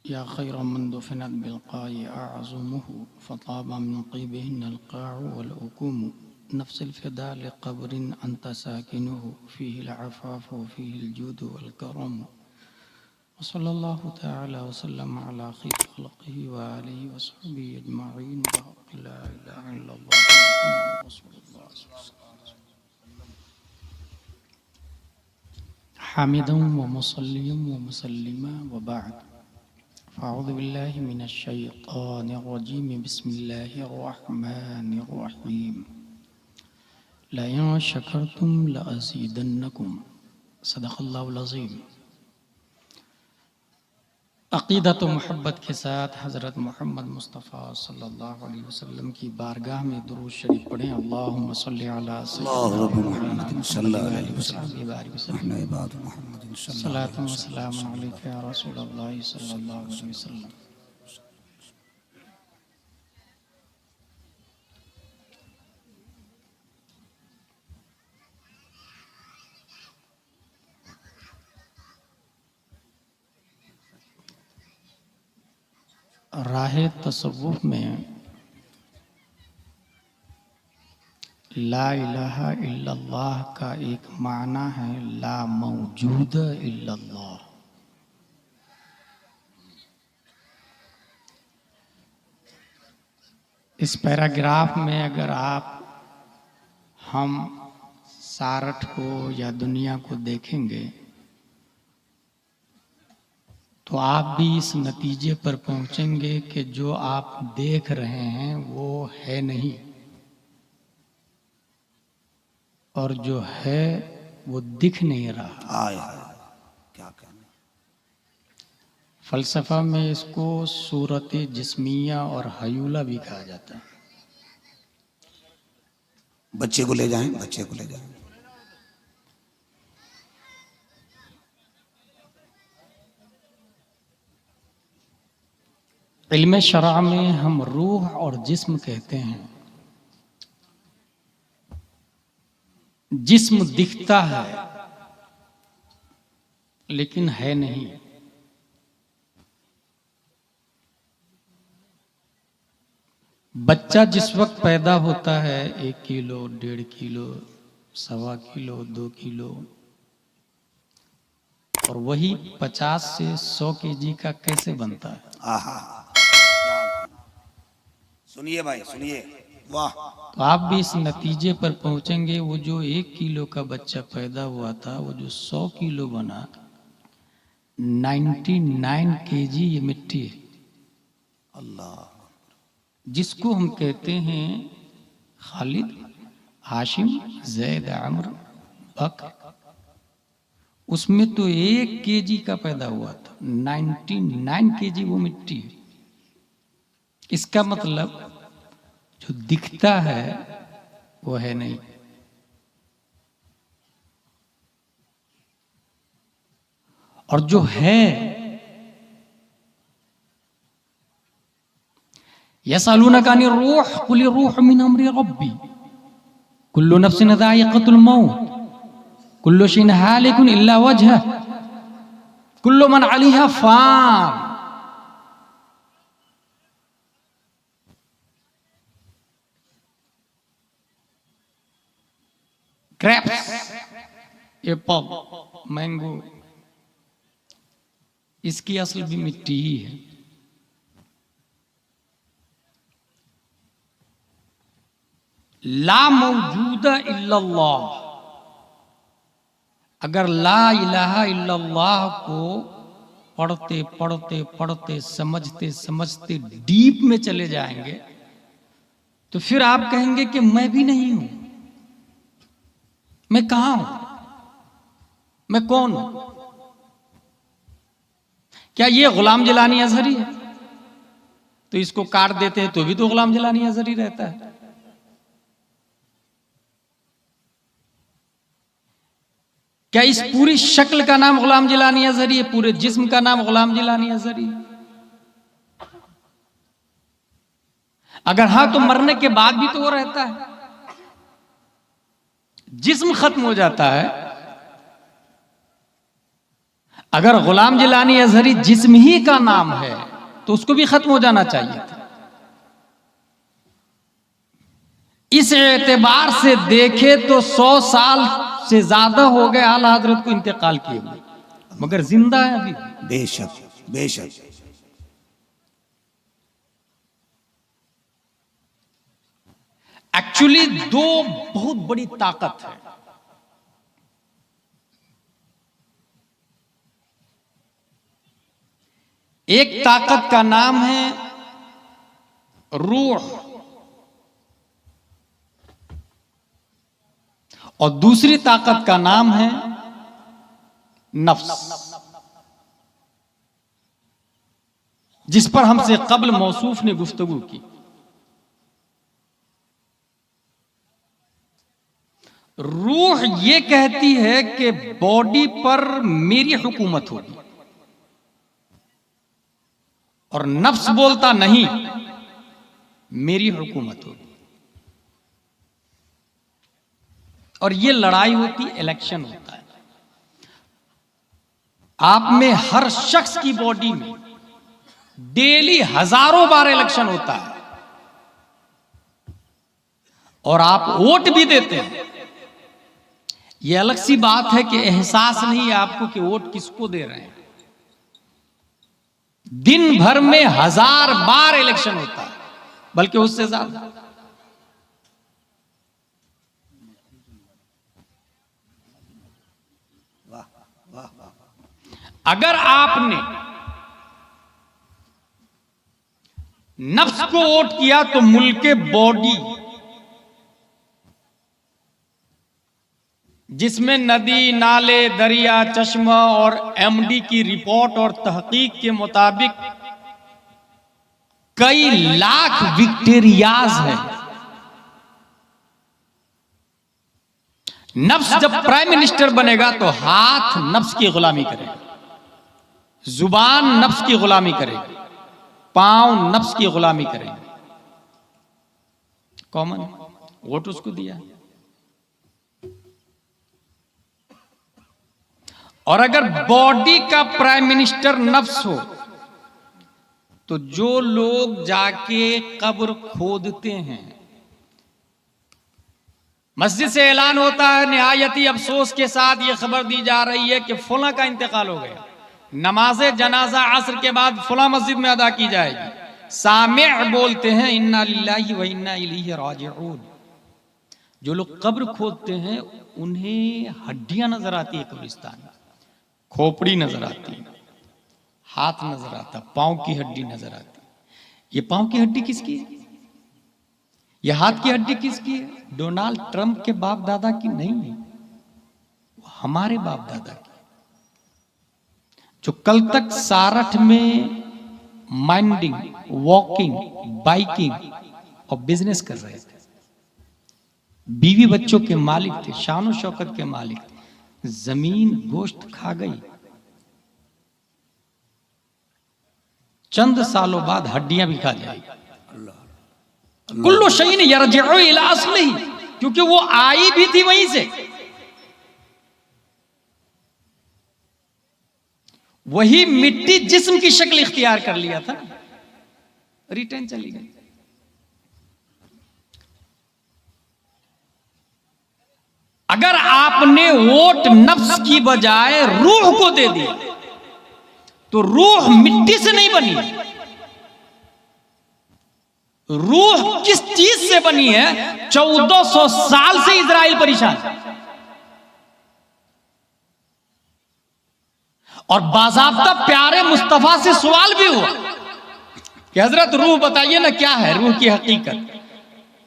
या खैर मन दुफिनत बिलक़ाइ अअज़मुहु फ़ताब मिन क़िबिहिन अलक़ाअ वलउकुम नफ़्सिल फ़िदा लिक़ब्रिन अंत साकिनुहु फ़ीहिल अफ़ाफ़ु वफ़ीहिल जूदु वल करम वसल्लल्लाहु तआला वसल्लम अला खैरि ख़ल्क़िही व आलिही व सहबिही अजमईन बिहक़्क़ि ला इलाहा इल्लल्लाह मुहम्मदुर रसूलुल्लाह हामिदन व मुसल्लियन व मुसल्लिमा व बअद फ़अऊज़ु बिल्लाहि मिनश शैतानिर रजीम बिस्मिल्लाहिर रहमानिर रहीम लइन शकरतुम लअज़ीदन्नकुम सदक़ल्लाहुल अज़ीम। अक़ीदत व मोहब्बत के साथ हज़रत मोहम्मद मुस्तफ़ा सल्लल्लाहु अलैहि वसल्लम की बारगाह में दुरूद शरीफ पढ़ें। अल्लाहुम्मा सल्लि अला सय्यिदिना व मौलाना मुहम्मद व आलिहि व सहबिहि बारिक वसल्लम। सलातु व सलामुन अलैका या रसूलल्लाह सल्लल्लाहु अलैहि वसल्लम। राहे तसव्वुफ़ में ला इलाहा इल्लल्लाह का एक माना है ला मौजूद इल्लल्लाह। इस पैराग्राफ में अगर आप हम सारठ को या दुनिया को देखेंगे तो आप भी इस नतीजे पर पहुंचेंगे कि जो आप देख रहे हैं वो है नहीं, और जो है वो दिख नहीं रहा। क्या कहने। फलसफा में इसको सूरत जिस्मिया और हयूला भी कहा जाता है। बच्चे को ले जाएं, बच्चे को ले जाएं। इल्म शरअ में हम रूह और जिस्म कहते हैं। जिस्म दिखता है लेकिन है नहीं। बच्चा जिस वक्त पैदा होता है 1 किलो 1.5 किलो 1.25 किलो 2 किलो, और वही 50 से 100 केजी का कैसे बनता है। आहा, सुनिए भाई सुनिए, वाह। तो आप भी इस नतीजे पर पहुंचेंगे वो जो 1 किलो का बच्चा पैदा हुआ था वो जो 100 किलो बना, 99 केजी ये मिट्टी है। अल्लाह। जिसको हम कहते हैं खालिद, हाशिम, जैद, अमर, बक, उसमें तो 1 केजी का पैदा हुआ था, 99 केजी वो मिट्टी है। इसका मतलब जो दिखता है वो है नहीं। और जो है, यसअलूनका अनिर रूह कुल रूह मिन अम्रि रब्बी कुल्लु नफ्सिन ज़ाइक़तुल मौत कुल्लु शैइन हालिकुन इल्ला वजह कुल्लु मन अलैहा फ़ान। ग्रेप्स, एप्पल, मैंगो, इसकी असल भी मिट्टी ही है। ला मौजूद इल्लल्लाह। अगर ला इलाहा इल्लल्लाह को पढ़ते पढ़ते पढ़ते समझते समझते डीप में चले जाएंगे तो फिर आप कहेंगे कि मैं भी नहीं हूं, मैं कहां हूं, मैं कौन हूं। क्या ये गुलाम जिलानी अजहरी है? तो इसको काट देते हैं तो भी तो गुलाम जिलानी अजहरी रहता है। क्या इस पूरी शक्ल का नाम गुलाम जिलानी अजहरी है? पूरे जिस्म का नाम गुलाम जिलानी अजहरी है? अगर हां तो मरने के बाद भी तो वो रहता है। जिस्म खत्म हो जाता है, अगर गुलाम जिलानी अजहरी जिस्म ही का नाम है तो उसको भी खत्म हो जाना चाहिए था। इस एतबार से देखे तो 100 साल से ज्यादा हो गए आला हजरत को इंतकाल किए हुए, मगर जिंदा है अभी। बेशक बेशक। एक्चुअली दो बहुत बड़ी ताकत है। एक ताकत का नाम है रूह और दूसरी ताकत का नाम है नफ्स, जिस पर हमसे कब्ल मौसूफ ने गुफ्तगू की। रूह ये कहती है कि बॉडी पर मेरी हुकूमत होगी, और नफ्स बोलता नहीं, मेरी हुकूमत होगी। और ये लड़ाई होती, इलेक्शन होता है। आप में हर शख्स की बॉडी में डेली हजारों बार इलेक्शन होता है, और आप वोट भी देते हैं। यह अलग सी बात है कि एहसास नहीं है आपको कि वोट किसको दे रहे हैं। दिन भर में 1000 बार इलेक्शन होता है, बल्कि उससे ज्यादा। अगर आपने नफ्स को वोट किया तो मुल्क के बॉडी, जिसमें नदी, नाले, दरिया, चश्मा और एमडी की रिपोर्ट और तहकीक के मुताबिक कई लाख बैक्टीरियाज हैं। नफ्स जब प्राइम मिनिस्टर बनेगा तो हाथ नफ्स की गुलामी करेगा, जुबान नफ्स की गुलामी करेगी, पांव नफ्स की गुलामी करेगी। कॉमन वोट उसको दिया। और अगर बॉडी का प्राइम मिनिस्टर नफ्स हो तो जो लोग जाके कब्र खोदते हैं, मस्जिद से ऐलान होता है, निहायती अफसोस के साथ ये खबर दी जा रही है कि फुला का इंतकाल हो गया, नमाज़े जनाजा असर के बाद फुला मस्जिद में अदा की जाएगी। सामिअ बोलते हैं इन्ना लिल्लाहि व इन्ना इलैहि राजिऊन। जो लोग कब्र खोदते हैं उन्हें हड्डियां नजर आती है, कब्रिस्तान में खोपड़ी नजर आती है, हाथ नजर आता, पांव की हड्डी नजर आती। ये पांव की हड्डी किसकी है? ये हाथ की हड्डी किसकी है? डोनाल्ड ट्रंप के बाप दादा की नहीं है, हमारे बाप दादा की, जो कल तक सारठ में माइंडिंग, वॉकिंग, बाइकिंग और बिजनेस कर रहे थे, बीवी बच्चों के मालिक थे, शान शौकत के मालिक थे। जमीन गोश्त खा गई, चंद सालों बाद हड्डियां भी खा जाएगी। कुल्लु शैइन यरजिउ इला अस्लिही, क्योंकि वो आई भी थी वहीं से, वही मिट्टी जिस्म की शक्ल इख्तियार कर लिया था, रिटर्न चली गई। अगर आपने वोट नफ्स की बजाय रूह को दे दिया तो रूह मिट्टी से नहीं बनी है। रूह किस चीज से बनी है? 1400 साल से इजराइल परेशान है, और बाज़ाब्ता प्यारे मुस्तफा से सवाल भी हुआ कि हजरत रूह बताइए ना क्या है रूह की हकीकत।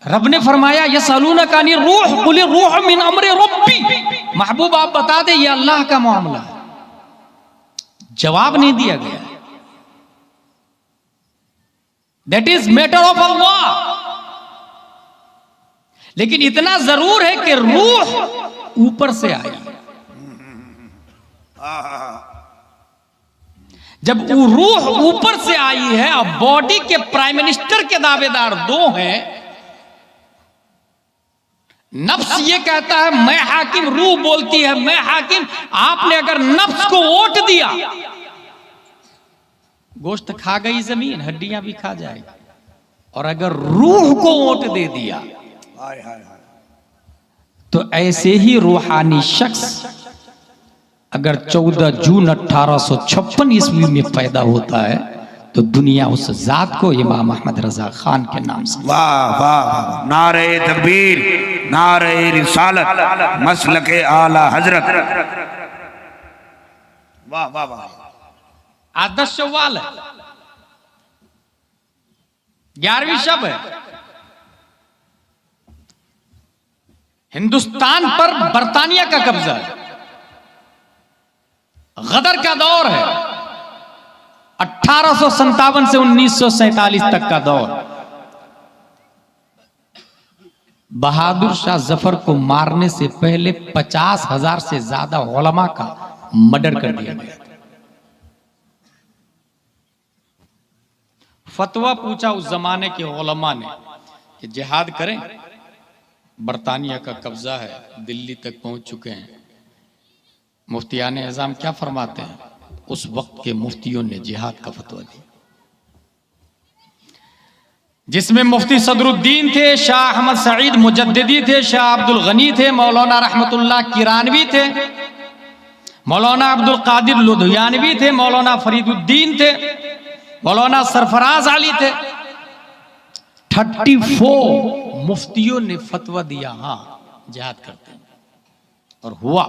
रब ने फरमाया यसअलूना कानी रूह कुल रूह मिन अम्र रब्बी, महबूब आप बता दे ये अल्लाह का मामला है। जवाब नहीं दिया गया, दैट इज मैटर ऑफ अल्लाह। लेकिन इतना जरूर है कि रूह ऊपर से आई। जब वो रूह ऊपर से आई है, अब बॉडी के प्राइम मिनिस्टर के दावेदार दो हैं, नफ्स ये कहता है मैं हाकिम, रूह बोलती है मैं हाकिम। आपने अगर नफ्स को वोट दिया, गोश्त खा गई जमीन, हड्डियां भी खा जाएगी। और अगर रूह को वोट दे दिया तो ऐसे ही रूहानी शख्स अगर 14 जून 1856 ईस्वी में पैदा होता है तो दुनिया उस जात को इमाम अहमद रजा खान के नाम से। वाह वाह, नारे तकबीर, नारे रिसालत, मसलके आला हजरत। वाह वाह वाह। आज 10 शव्वाल है, 11वीं शब है। हिंदुस्तान पर बरतानिया का कब्जा है, गदर का दौर है। 1857 से 1947 तक का दौर। बहादुर शाह जफर को मारने से पहले 50,000 से ज्यादा उलमा का मर्डर कर दिया गया। फतवा पूछा उस जमाने के उलमा ने कि जिहाद करें, बरतानिया का कब्जा है, दिल्ली तक पहुंच चुके हैं। मुफ्तियान एज़ाम क्या फरमाते हैं? उस वक्त के मुफ्तियों ने जिहाद का फतवा दिया, जिसमें मुफ्ती सदरुद्दीन थे, शाह अहमद सईद मुजद्दिदी थे, शाह अब्दुल गनी थे, मौलाना रहमतुल्लाह किरानवी थे, मौलाना अब्दुल कादिर लुधियानवी थे, मौलाना फरीदुद्दीन थे, मौलाना सरफराज अली थे। 34 मुफ्तियों ने फतवा दिया हाँ जिहाद करते हैं। और हुआ।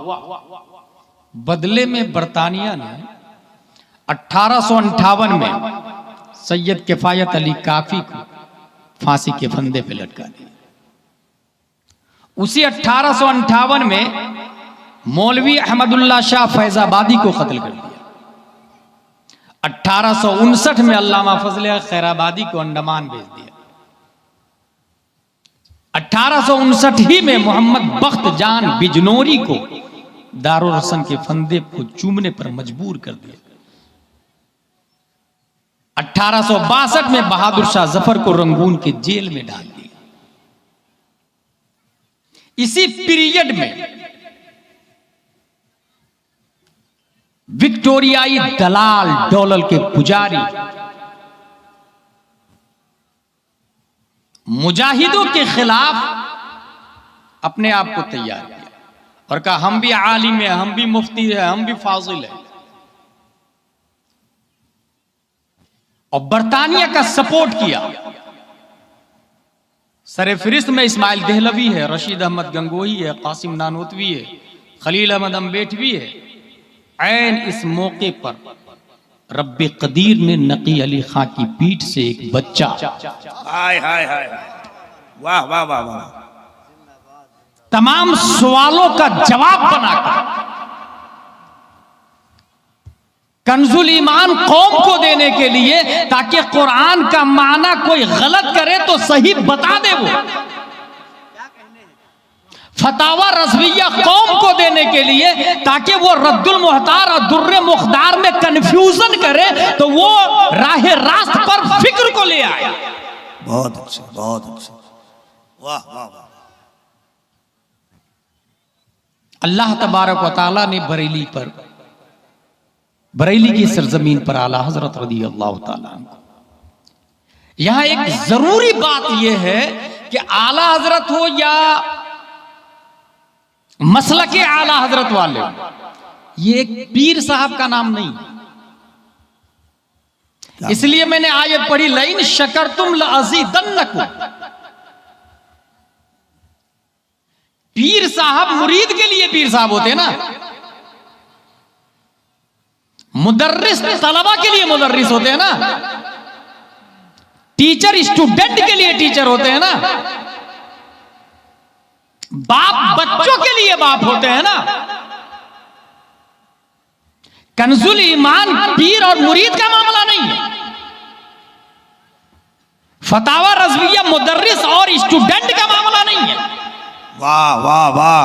बदले में बरतानिया ने 1858 में सैयद किफायत अली काफी को फांसी के फंदे पे लटका दिया। उसी 1858 में मौलवी अहमदुल्ला शाह फैजाबादी को कत्ल कर दिया। 1859 में अल्लामा फजल खैराबादी को अंडमान भेज दिया। 1859 ही में मोहम्मद बख्त जान बिजनौरी को दारुल हसन के फंदे को चूमने पर मजबूर कर दिया। 1862 में बहादुर शाह जफर को रंगून के जेल में डाल दिया। इसी पीरियड में विक्टोरियाई दलाल डॉलर के पुजारी मुजाहिदों के खिलाफ अपने आप को तैयार किया और कहा हम भी आलिम है, हम भी मुफ्ती है, हम भी फाजिल है। और बरतानिया का सपोर्ट किया। सरे फिरिस्त में इस्माइल देहलवी है, रशीद अहमद गंगोही है, कासिम नानोतवी है, खलील अहमद अम्बेठवी है। ऐन इस मौके पर रब्बे कदीर ने नकी अली खां की पीठ से एक बच्चा, हाय हाय हाय, वाह वाह वाह वाह, तमाम सवालों का जवाब बनाकर कंजुल ईमान कौम को देने के लिए, ताकि कुरान का माना कोई गलत करे तो सही बता दे। वो फतावा रज़विया कौम को देने के लिए, ताकि वो रद्दुल मुहतार और दुर्रे मुख्तार में कंफ्यूजन करे तो वो राह रास्त पर फिक्र को ले आए। बहुत अच्छा, बहुत अच्छा, वाह वाह वाह। अल्लाह तबारक व तआला ने बरेली की सरजमीन पर आला हजरत रज़ी अल्लाह तआला को, यहां एक जरूरी बात यह है कि आला हजरत हो या मसलके आला हजरत वाले हो, ये एक पीर साहब का नाम नहीं। इसलिए मैंने आयत पढ़ी, लइन शकरतुम लअज़ीदन्नकुम। पीर साहब मुरीद के लिए पीर साहब होते हैं ना, मुदर्रिस तलबा के लिए मुदर्रिस होते हैं ना, टीचर स्टूडेंट के लिए टीचर होते हैं ना, बाप बच्चों के लिए बाप होते हैं ना। कंजुल ईमान पीर और मुरीद का मामला नहीं है। फतावा रज़विया मुदर्रिस और स्टूडेंट का मामला नहीं है। वाह वाह वाह।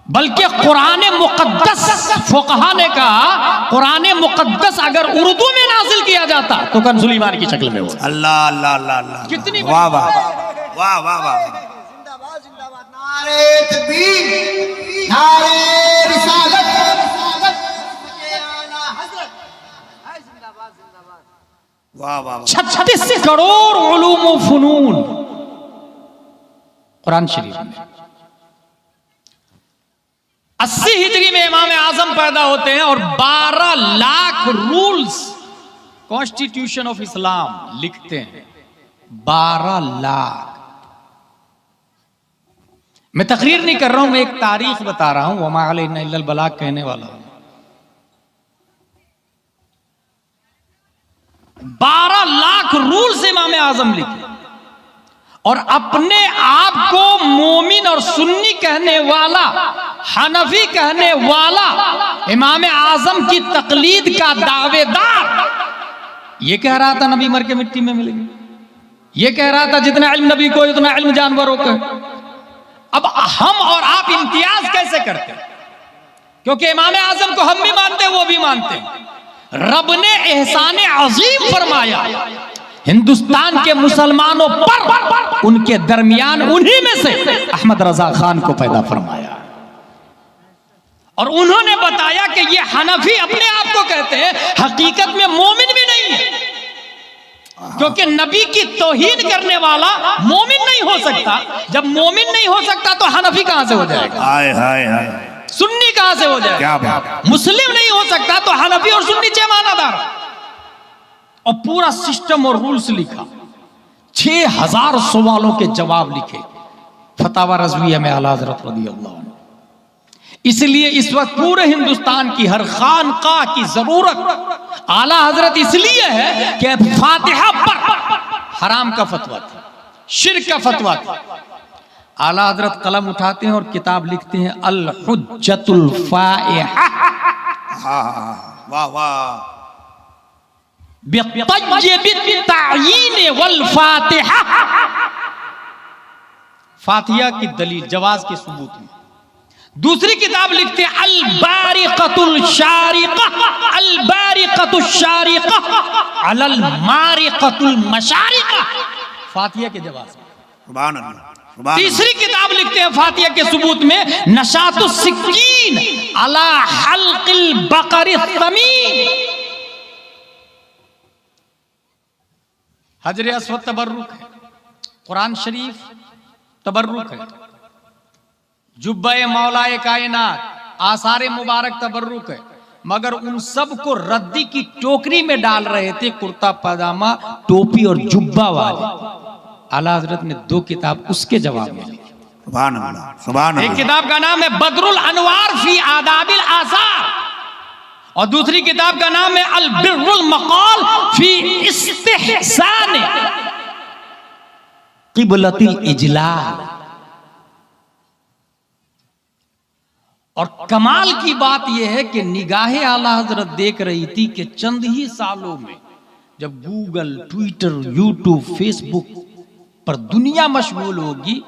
बल्कि कुरान मुकद्दस, फुक़हा ने कहा कुरान मुकद्दस अगर उर्दू में नाजिल किया जाता तो कंजुल ईमान की शक्ल में हो। अल्लाह अल्लाह अल्लाह अल्लाह, कितनी वाह वाह वाह वाह वाह। नारे तकबीर, नारे रिसालत, वाह वाह वाह। 36 करोड़ उलूम व फनून कुरान शरीफ में। 80 हिजरी में इमाम आजम पैदा होते हैं और 12 lakh rules constitution of Islam लिखते हैं। 12 लाख। मैं तकरीर नहीं कर रहा हूं, मैं एक तारीख बता रहा हूं। वमा अलैना इल्लल बलाग कहने वाला हूं। 12 लाख रूल्स इमाम आजम लिखे और अपने आप को मोमिन और सुन्नी कहने वाला, हनफी कहने वाला, इमाम आजम की तकलीद का दावेदार ये कह रहा था नबी मर के मिट्टी में मिलेंगे। ये कह रहा था जितना इल्म नबी को उतना इल्म जानवरों को। अब हम और आप इम्तियाज कैसे करते? क्योंकि इमाम आजम को हम भी मानते हैं, वो भी मानते हैं। रब ने एहसान अजीम फरमाया हिंदुस्तान के मुसलमानों पर, उनके दरमियान उन्हीं में से अहमद रजा खान को पैदा फरमाया और उन्होंने बताया कि ये हनफी अपने आप को कहते हैं, हकीकत में मोमिन भी नहीं है। क्योंकि नबी की तौहीन करने वाला मोमिन नहीं हो सकता। जब मोमिन नहीं हो सकता तो हनफी कहां से हो जाएगा? हाय हाय हाय। सुन्नी कहां से हो जाएगा? क्या बात। मुस्लिम नहीं हो सकता तो हनफी और सुन्नी जमानादार। और पूरा सिस्टम और रूल्स लिखा। 6000 सवालों के जवाब लिखे फतावा रज़विया में आला हज़रत रज़ियल्लाहु अन्हु। इसलिए इस वक्त पूरे हिंदुस्तान की हर खानकाह की जरूरत आला हजरत इसलिए है कि फातिहा पर हराम का फतवा था, शिर्क का फतवा था। आला हजरत कलम उठाते हैं और किताब लिखते हैं अल हुज्जतुल फाइहा। वाह वाह। बित्तय्यिबित तायीन वल फातिहा। फातिहा की दलील, जवाज के सबूत में। दूसरी किताब लिखते हैं अल बारिक़तुल शारिक़ा, अल बारिक़तुल शारिक़ा अलल मारिक़तुल मशारिक़ा। फातिहा के जवाब में। सुभान अल्लाह। तीसरी किताब लिखते हैं फातिहा के सबूत में नशातुस सिक्कीन अला हल्क़िल बक़रिस समीन। हजर अस्वद तबर्रुक है, कुरान शरीफ तबर्रुक है, जुब्बे मौलाए कायनात आसारे मुबारक तबर्रुक है। मगर उन सब को रद्दी की टोकरी में डाल रहे थे, कुर्ता पजामा टोपी और जुब्बा वाले। आला हजरत ने 2 किताब उसके जवाब में लिखी। सुभान अल्लाह सुभान अल्लाह। एक किताब का नाम है बदरुल अनवार फी आदाबिल आसार और दूसरी किताब का नाम है अल बिर्रुल मकाल फी इस्तिहसान क़िबलतिल इजलाल। और कमाल की बात यह है कि निगाहे आला हजरत देख रही थी कि चंद ही सालों में जब गूगल, ट्विटर, यूट्यूब, फेसबुक पर दुनिया मशगूल होगी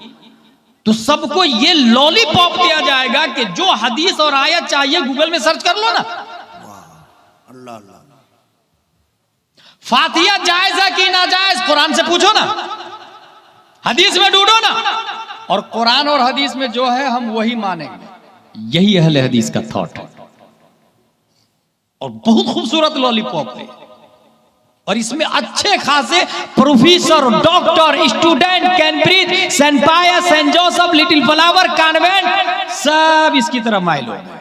तो सबको ये लॉलीपॉप दिया जाएगा कि जो हदीस और आयत चाहिए गूगल में सर्च कर लो ना। अल्लाह अल्लाह। फातिहा जायज है कि नाजायज कुरान से पूछो ना, हदीस में ढूंढो ना। और कुरान और हदीस में जो है हम वही मानेंगे। यही अहले हदीस का थॉट है। और बहुत खूबसूरत लॉलीपॉप है और इसमें अच्छे खासे professor, doctor, student, Cambridge, Saint Pius, Saint Joseph, little flower convent सब इसकी तरफ माइल हो गए।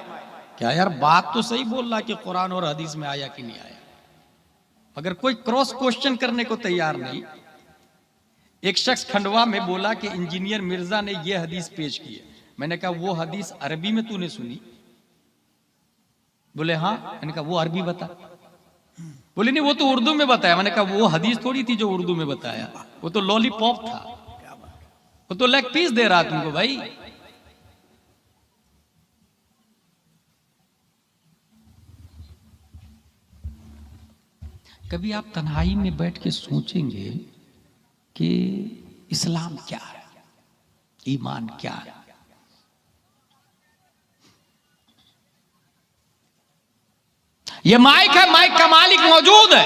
क्या यार बात तो सही बोल रहा कि कुरान और हदीस में आया कि नहीं आया, मगर कोई क्रॉस क्वेश्चन करने को तैयार नहीं। एक शख्स खंडवा में बोला कि इंजीनियर मिर्जा ने यह हदीस पेश की है। मैंने कहा वो हदीस अरबी में तूने सुनी? बोले हाँ। मैंने कहा वो अरबी बता। बोले नहीं वो तो उर्दू में बताया। मैंने कहा वो हदीस थोड़ी थी जो उर्दू में बताया, वो तो लॉलीपॉप था, वो तो लेग पीस दे रहा तुमको भाई। कभी आप तन्हाई में बैठ के सोचेंगे कि इस्लाम क्या है, ईमान क्या है। ये माइक है, माइक का मालिक मौजूद है,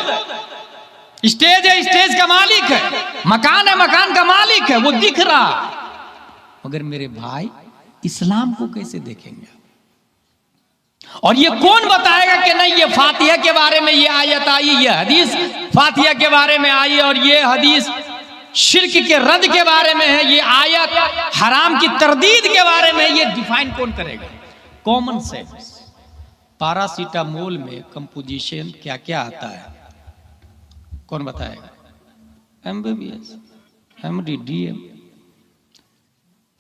स्टेज है, स्टेज का मालिक है, मकान है, मकान का मालिक है, वो दिख रहा। मगर मेरे भाई इस्लाम को कैसे देखेंगे? और ये कौन बताएगा कि नहीं ये फातिहा के बारे में ये आयत आई, ये हदीस फातिहा के बारे में आई, और ये हदीस शिर्क के रद्द के बारे में है, ये आयत हराम की तरदीद के बारे में, ये डिफाइन कौन करेगा? Common sense. पैरासीटामोल में कंपोजिशन क्या क्या आता है कौन बताएगा? MBBS, MD, DM।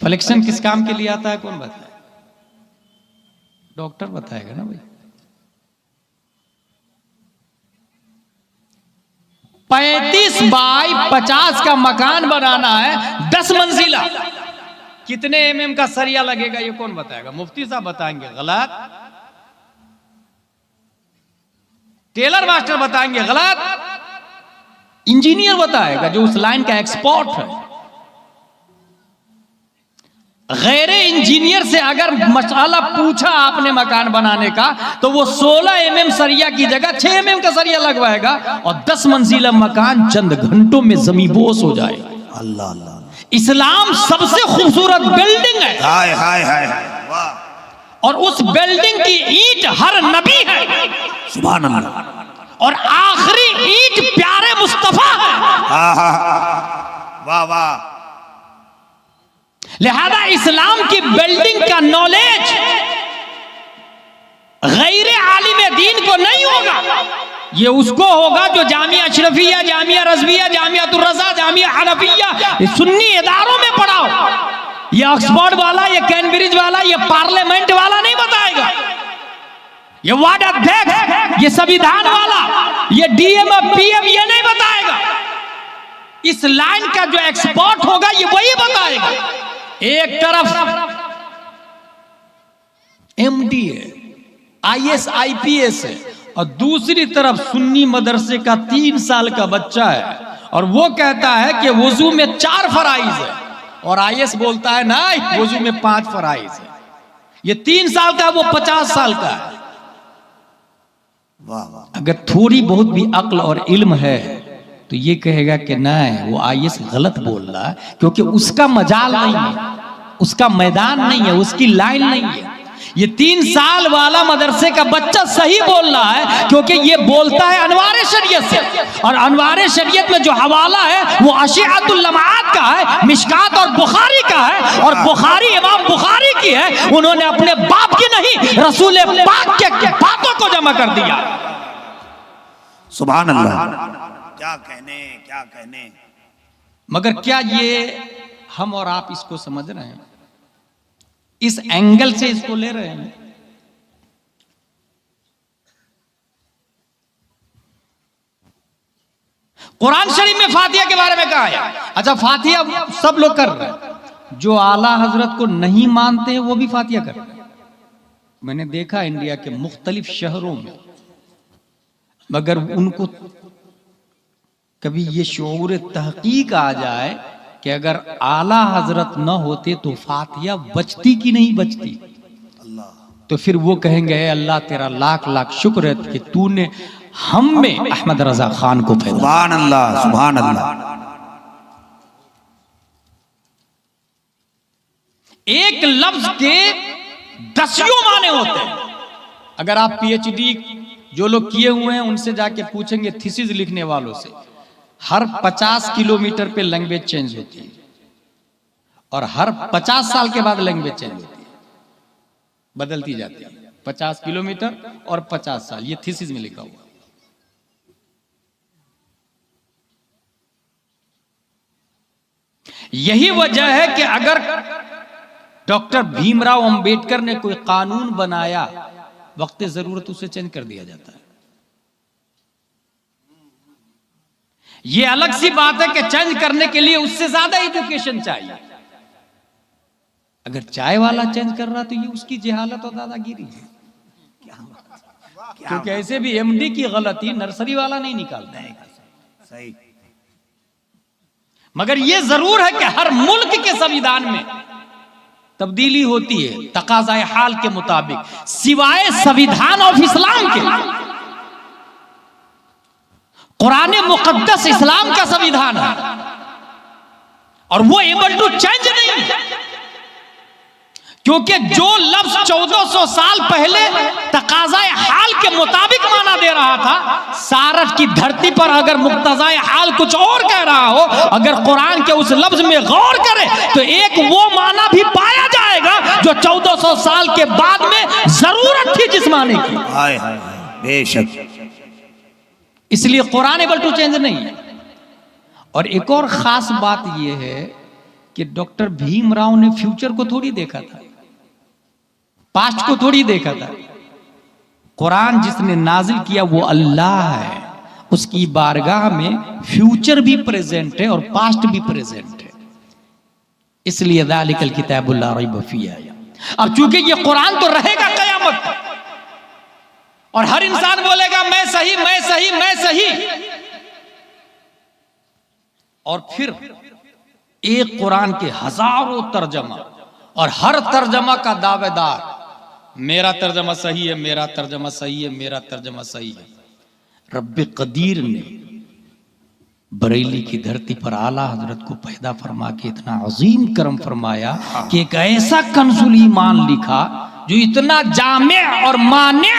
फ्लेक्शन किस काम के लिए आता है कौन बताएगा? डॉक्टर बताएगा ना भाई। 35 बाई 50 का मकान बनाना है, 10 मंजिला, कितने mm का सरिया लगेगा ये कौन बताएगा? मुफ्ती साहब बताएंगे गलत, टेलर मास्टर बताएंगे गलत, इंजीनियर बताएगा जो उस लाइन का एक्सपर्ट है। गैर इंजीनियर से अगर मसाला पूछा आपने मकान बनाने का तो वो 16 mm सरिया की जगह 6 mm का सरिया लगवाएगा और 10 मंजिला मकान चंद घंटों में ज़मींदोज़ हो जाएगा। अल्लाह अल्लाह। इस्लाम सबसे खूबसूरत बिल्डिंग है। हाय हाय हाय वाह। और उस बिल्डिंग की ईंट हर नबी है। सुभान अल्लाह। और आखिरी ईंट प्यारे मुस्तफा है। वाह वाह। लिहाजा इस्लाम की बिल्डिंग का नॉलेज गैर आलिम दीन को नहीं होगा, ये उसको होगा जो जामिया अशरफिया, जामिया रज़विया, जामियातुर रज़ा, जामिया हनफिया, सुन्नी इदारों में पढ़ाओ। ये ऑक्सफोर्ड वाला, ये कैम्ब्रिज वाला, ये पार्लियामेंट वाला नहीं बताएगा, ये वार्ड अध्यक्ष, ये संविधान वाला, ये DM PM ये नहीं बताएगा। इस लाइन का जो एक्सपर्ट होगा ये वही बताएगा। एक तरफ MD है, IS IPS है, और दूसरी तरफ सुन्नी मदरसे का 3 साल का बच्चा है और वो कहता है कि वुजू में 4 फराइज है, और IS बोलता है नहीं वुजू में 5 फराइज है। ये 3 साल का, वो 50 साल का है। अगर थोड़ी बहुत भी अक्ल और इल्म है तो ये कहेगा कि नहीं वो IS गलत बोल रहा है, क्योंकि उसका मजाल नहीं है, उसका मैदान नहीं है, उसकी लाइन नहीं है। ये 3 साल वाला मदरसे का बच्चा सही बोल रहा है, क्योंकि ये बोलता है अनवार शरीयत से, और अनवार शरीयत में जो हवाला है वो अशिअतुल लमात का है, मिशकात और बुखारी का है, और बुखारी इमाम बुखारी की है। उन्होंने अपने बाप की नहीं रसूल पाक के बातों को जमा कर दिया। सुभान अल्लाह। क्या कहने क्या कहने। मगर क्या ये हम और आप इसको समझ रहे हैं? इस एंगल से इसको ले रहे हैं? कुरान शरीफ में फातिहा के बारे में कहा है। अच्छा, फातिहा सब लोग कर रहे हैं, जो आला हजरत को नहीं मानते हैं वो भी फातिहा कर रहे हैं। मैंने देखा इंडिया के मुख्तलिफ शहरों में, मगर उनको कभी ये शऊर तहकीक आ जाए कि अगर आला हजरत न होते तो फातिहा बचती कि नहीं बचती, तो फिर वो कहेंगे अल्लाह तेरा लाख लाख शुक्र है कि तूने हम में अहमद रजा खान को पैदा। सुभान अल्लाह सुभान अल्लाह। एक लफ्ज के दसियों माने होते हैं। अगर आप PhD जो लोग किए हुए हैं उनसे जाके पूछेंगे थीसिस लिखने वालों से, हर 50 किलोमीटर पे लैंग्वेज चेंज होती है, और हर 50 साल के बाद लैंग्वेज चेंज होती है, बदलती जाती है। 50 किलोमीटर और 50 साल, ये थीसिस में लिखा हुआ। यही वजह है कि अगर डॉक्टर भीमराव अंबेडकर ने कोई कानून बनाया, वक्त जरूरत उसे चेंज कर दिया जाता है। यह अलग सी बात है कि चेंज करने के लिए उससे ज्यादा एजुकेशन चाहिए। अगर चाय वाला चेंज कर रहा तो ये उसकी जहालत और दादागिरी है, क्योंकि ऐसे भी MD की गलती नर्सरी वाला नहीं निकालता है। सही। मगर यह जरूर है कि हर मुल्क के संविधान में तब्दीली होती है तकाज़ाए हाल के मुताबिक, सिवाय संविधान ऑफ इस्लाम के। कुरान मुकद्दस इस्लाम का संविधान है और वो एबल टू चेंज नहीं है, क्योंकि जो लफ्ज 1400 साल पहले तकाज़ाए हाल के मुताबिक माना दे रहा था, सारठ की धरती पर अगर मुक्तज़ाए हाल कुछ और कह रहा हो, अगर कुरान के उस लफ्ज में गौर करे तो एक वो माना भी पाया जाएगा जो 1400 साल के बाद में जरूरत थी जिस माने की। हाय हाय बेशक। इसलिए कुरान एबल टू चेंज नहीं है। और एक और खास बात यह है कि डॉक्टर भीमराव ने फ्यूचर को थोड़ी देखा था, पास्ट को थोड़ी देखा था। कुरान जिसने नाजिल किया वो अल्लाह है, उसकी बारगाह में फ्यूचर भी प्रेजेंट है और पास्ट भी प्रेजेंट है। इसलिए ज़ालिकल किताबुल ला रैब फीह। अब चूंकि ये कुरान तो रहेगा कयामत तक और हर इंसान बोलेगा मैं सही मैं सही मैं सही, और फिर एक कुरान के हजारों तर्जमा और हर तर्जमा का दावेदार मेरा तर्जमा सही है, मेरा तर्जमा सही है, मेरा तर्जमा सही है। रब्बे कदीर ने बरेली की धरती पर आला हजरत को पैदा फरमा के इतना अजीम करम फरमाया कि एक ऐसा कंजुल ईमान लिखा जो इतना जामे और माने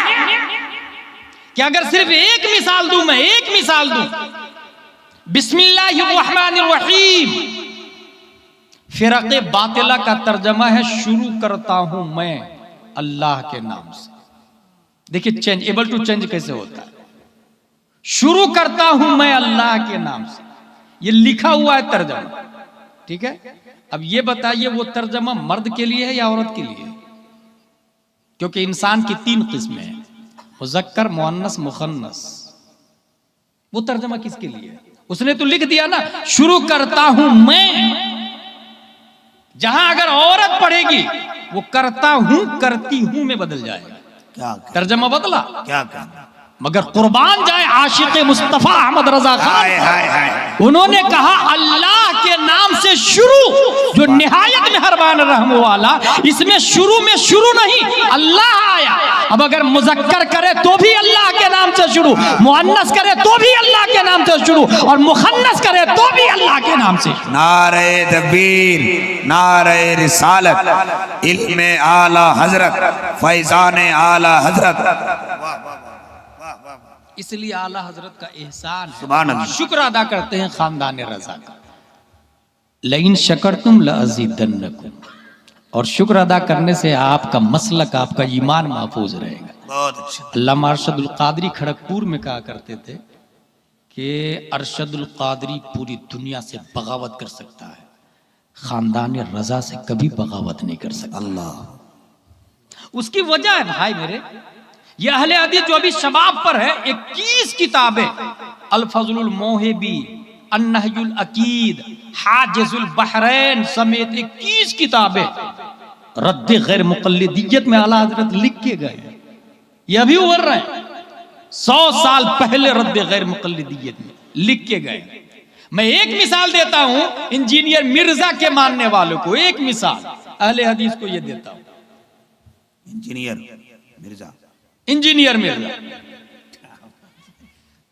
कि अगर सिर्फ एक मिसाल दूं, मैं एक मिसाल दूं, बिस्मिल्लाहिर्रहमानिर्रहीम फिरक़े बातिला का तर्जमा है शुरू करता हूं मैं अल्लाह के नाम से। देखिए चेंज, एबल टू चेंज कैसे होता है। शुरू करता हूं मैं अल्लाह के नाम से, ये लिखा हुआ है तर्जमा, ठीक है। अब ये बताइए वो तर्जमा मर्द के लिए है या औरत के लिए? क्योंकि इंसान की 3 किस्में हैं, मुज़क्कर, मुअन्नस, मुखन्नस। वो तर्जमा किसके लिए है? उसने तो लिख दिया ना शुरू करता हूं मैं। जहां अगर औरत पढ़ेगी वो करता हूं करती हूं में बदल जाएगा। क्या तर्जमा बदला क्या कहना। मगर कुर्बान जाए आशिक मुस्तफा अहमद रजा खान, उन्होंने कहा अल्लाह के नाम से शुरू, जो निहायत मेहरबान रहम वाला, इसमें शुरू में शुरू नहीं अल्लाह आया। अब अगर मुज़क्कर करे तो भी अल्लाह के नाम से शुरू, मुअन्नस करे तो भी अल्लाह के नाम से शुरू, और मुखन्नस करे तो भी अल्लाह के नाम से। नारे तकबीर, नारे रिसालत, इल्मे आला हजरत, फैजाने आला हजरत। इसलिए आला हजरत का एहसान सुभान है, अल्लाह। शुक्र अदा करते हैं खानदान रजा का। लइन शकरतुम लअज़ीदन्नकुम, और शुक्र अदा करने से आपका मसलक, आपका ईमान महफूज रहेगा। बहुत अच्छा। अल्लामा अरशदुल कादरी खड़गपुर में कहा करते थे कि अरशदुल कादरी पूरी दुनिया से बगावत कर सकता है, खानदान रजा से कभी बगावत नहीं कर सकता। अल्लाह। उसकी वजह है भाई मेरे, ये अहले हदीस जो अभी शबाब पर है, 21 किताबें, अल फज़लुल मोहिबी, अन्नहयुल अकीद, हाजिजुल बहरैन समेत 21 किताबें रद्द गैर मुक़ल्लिदियत में आला हजरत लिख के गए। ये अभी उभर रहे हैं, 100 साल पहले रद्द गैर मुक़ल्लिदियत में लिख के गए। मैं एक मिसाल देता हूं इंजीनियर मिर्जा के मानने वालों को, एक मिसाल अहले हदीस को ये देता हूं। इंजीनियर मिर्जा, इंजीनियर मिर्जा,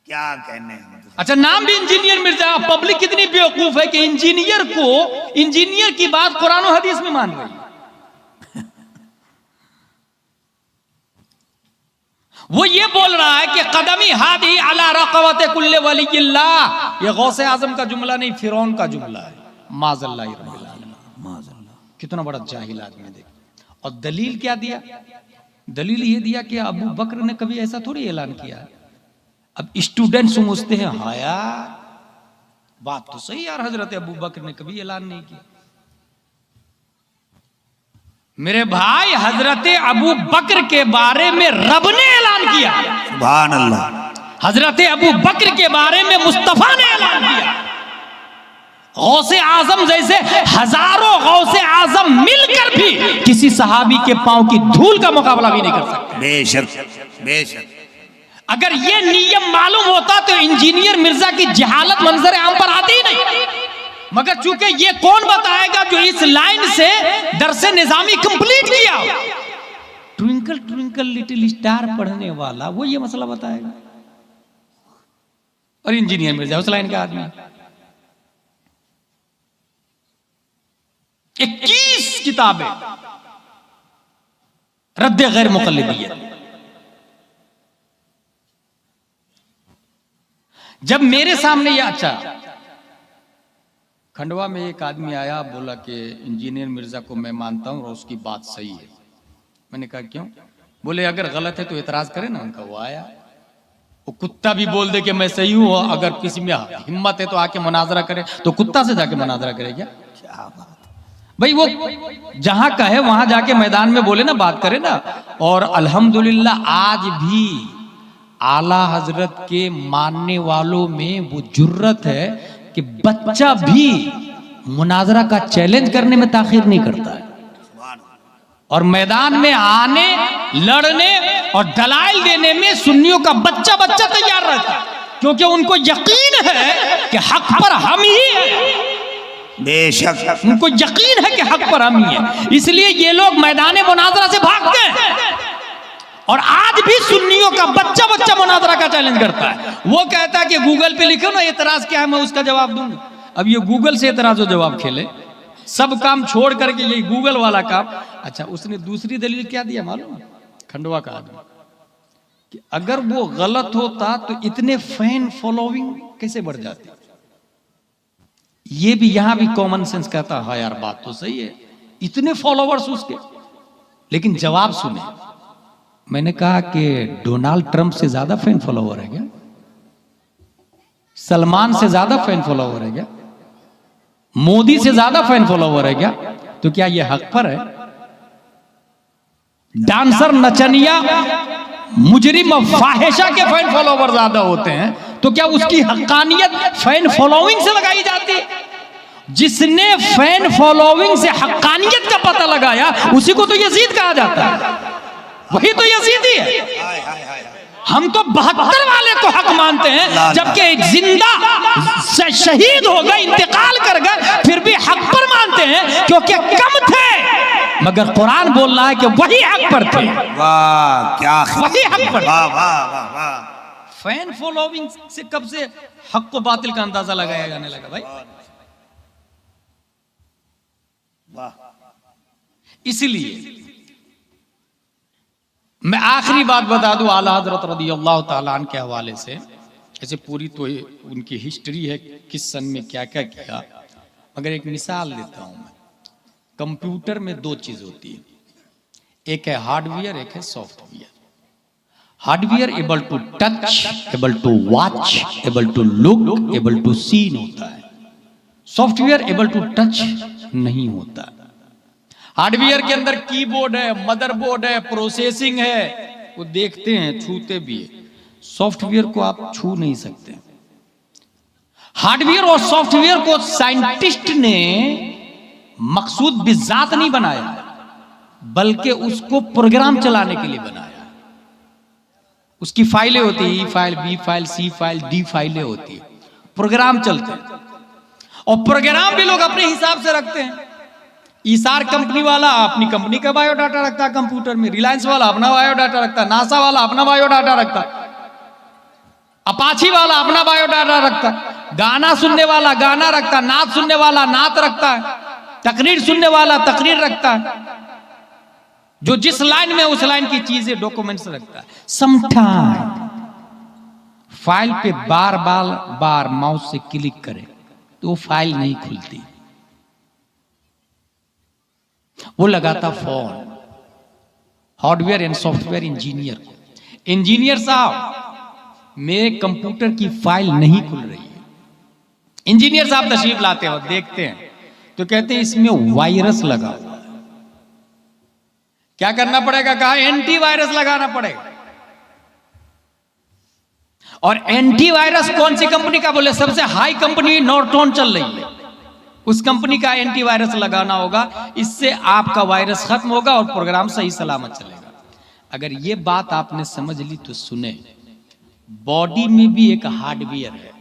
क्या कहने हैं। अच्छा नाम भी इंजीनियर मिर्जा। पब्लिक कितनी बेवकूफ है कि इंजीनियर को, इंजीनियर की बात कुरान और हदीस में मान रही है। वो ये बोल रहा है कि कदमी हादी अला रक़बत कुल्ले वलिय्यिल्लाह, ये गौसे आजम का जुमला नहीं, फिरौन का जुमला है। माज़ल्लाहि रब्बिल आलमीन, माज़ल्लाह। कितना बड़ा जाहिल आदमी देख। और दलील क्या दिया? दलील ये दिया कि अबू बकर ने कभी ऐसा थोड़ी ऐलान किया। अब स्टूडेंट समझते हैं हाँ यार बात तो सही यार, हजरत अबू बकर ने कभी ऐलान नहीं किया। मेरे भाई हजरत अबू बकर के बारे में रब ने ऐलान किया। सुभान अल्लाह। हजरत अबू बकर के बारे में मुस्तफा ने ऐलान किया। गौसे आजम जैसे हजारों गौसे आजम मिलकर भी किसी सहाबी के पांव की धूल का मुकाबला भी नहीं कर सकते। बेशक बेशक। अगर ये नियम मालूम होता तो इंजीनियर मिर्जा की जहालत मंजर आम पर आती ही नहीं। मगर चूंकि ये कौन बताएगा जो इस लाइन से दरसे निजामी कंप्लीट किया, ट्विंकल ट्विंकल लिटिल स्टार पढ़ने वाला, वो ये मसला बताएगा। और इंजीनियर मिर्जा उस लाइन का आदमी। 21 किताबें रद्द गैर मुक़ल्लिदियत। जब मेरे सामने ये, अच्छा, खंडवा में एक आदमी आया, बोला कि इंजीनियर मिर्जा को मैं मानता हूं और उसकी बात सही है। मैंने कहा क्यों? बोले अगर गलत है तो एतराज करे ना। उनका वो आया, वो कुत्ता भी बोल दे कि मैं सही हूं, अगर किसी में हिम्मत है तो आके मुनाजरा करे, तो कुत्ता से जाके मुनाजरा करे क्या? भाई वो जहां का है वहां जाके मैदान में बोले ना, बात करे ना। और अल्हम्दुलिल्लाह आज भी आला हजरत के मानने वालों में वो जुर्रत है कि बच्चा भी मुनाजरा का चैलेंज करने में ताखीर नहीं करता है, और मैदान में आने, लड़ने और दलाइल देने में सुन्नियों का बच्चा बच्चा तैयार रहता है, क्योंकि उनको यकीन है कि हक पर हम ही हैं। बेशक उनको यकीन है कि हक पर हम ही हैं, इसलिए ये लोग मैदान मुनाजरा से भागते हैं। और आज भी सुन्नियों का बच्चा बच्चा मुनाजरा का चैलेंज करता है। वो कहता है कि गूगल पे लिखो ना एतराज क्या है, मैं उसका जवाब दूंगा। अब ये गूगल से एतराज और जवाब खेले, सब काम छोड़ करके यही गूगल वाला काम। अच्छा, उसने दूसरी दलील क्या दिया मालूम? खंडवा का आदमी, कि अगर वो गलत होता तो इतने फैन फॉलोइंग कैसे बढ़ जाती। ये भी यहां भी कॉमन सेंस कहता है यार बात तो सही है, इतने फॉलोवर्स उसके। लेकिन जवाब सुने, मैंने कहा कि डोनाल्ड ट्रंप से ज्यादा फैन फॉलोवर है क्या? सलमान से ज्यादा फैन फॉलोवर है क्या? मोदी से ज्यादा फैन फॉलोवर है क्या? तो क्या ये हक पर है? डांसर, नचनिया, मुजरिम और फाहिशा के फैन फॉलोवर ज्यादा होते हैं, तो क्या उसकी हक्कानियत फैन फॉलोइंग से लगाई जाती है? जिसने फैन फॉलोइंग से हक्कानियत का पता लगाया उसी को तो यजीद कहा जाता है, वही तो यजीदी है। हम तो 72 वाले को हक मानते हैं, जबकि एक जिंदा शहीद हो गए, इंतकाल कर गए, फिर भी हक पर मानते हैं, क्योंकि कम थे। मगर कुरान बोल रहा है कि वही हक पर थे। वाह क्या, वही हक पर। वाह वाह वाह वाह। फैन फॉलोइंग से कब से हक को बातिल का अंदाजा लगाया जाने लगा भाई? इसलिए मैं आखिरी बात बता दूं आला हजरत रज़ियल्लाहु ताला अन्हु के हवाले से। ऐसे पूरी तो उनकी हिस्ट्री है, किस सन में क्या क्या किया, मगर एक मिसाल देता हूं मैं। कंप्यूटर में दो चीज होती है, एक है हार्डवेयर, एक है software. Hardware able to touch, able to watch, able to look, able to seen होता है। सॉफ्टवेयर एबल टू टच नहीं होता। हार्डवेयर के अंदर कीबोर्ड है, मदरबोर्ड है, प्रोसेसिंग है, वो देखते हैं, छूते भी है। सॉफ्टवेयर को आप छू नहीं सकते। हार्डवेयर और सॉफ्टवेयर को साइंटिस्ट ने मकसूद बिजात नहीं बनाया, बल्कि उसको प्रोग्राम चलाने के लिए बनाया। उसकी फाइलें होती है, ई फाइल, बी फाइल, सी फाइल, डी फाइलें होती है, प्रोग्राम चलते हैं। और प्रोग्राम भी लोग अपने हिसाब से रखते हैं। ईसार कंपनी वाला अपनी कंपनी का बायोडाटा रखता है कंप्यूटर में, रिलायंस वाला अपना बायोडाटा रखता है, नासा वाला अपना बायोडाटा रखता है, अपाची वाला अपना बायोडाटा रखता है, गाना सुनने वाला गाना रखता है, नात सुनने वाला नात रखता है, तकरीर सुनने वाला तकरीर रखता है, जो जिस लाइन में उस लाइन की चीजें डॉक्यूमेंट्स रखता है। समटाइम फाइल पे बार बार माउस से क्लिक करे तो फाइल नहीं खुलती, वो लगाता phone. Hardware and software engineer साहब, मेरे कंप्यूटर की फाइल नहीं खुल रही है। इंजीनियर साहब तशरीफ लाते हो, देखते हैं तो कहते हैं इसमें वायरस लगा हुआ है। क्या करना पड़ेगा? कहा एंटीवायरस लगाना पड़ेगा। और एंटीवायरस कौन सी कंपनी का? बोले सबसे हाई कंपनी नॉर्टन चल रही है, उस कंपनी का एंटीवायरस लगाना होगा, इससे आपका वायरस खत्म होगा और प्रोग्राम सही सलामत चलेगा। अगर ये बात आपने समझ ली तो सुने, बॉडी में भी एक हार्डवेयर है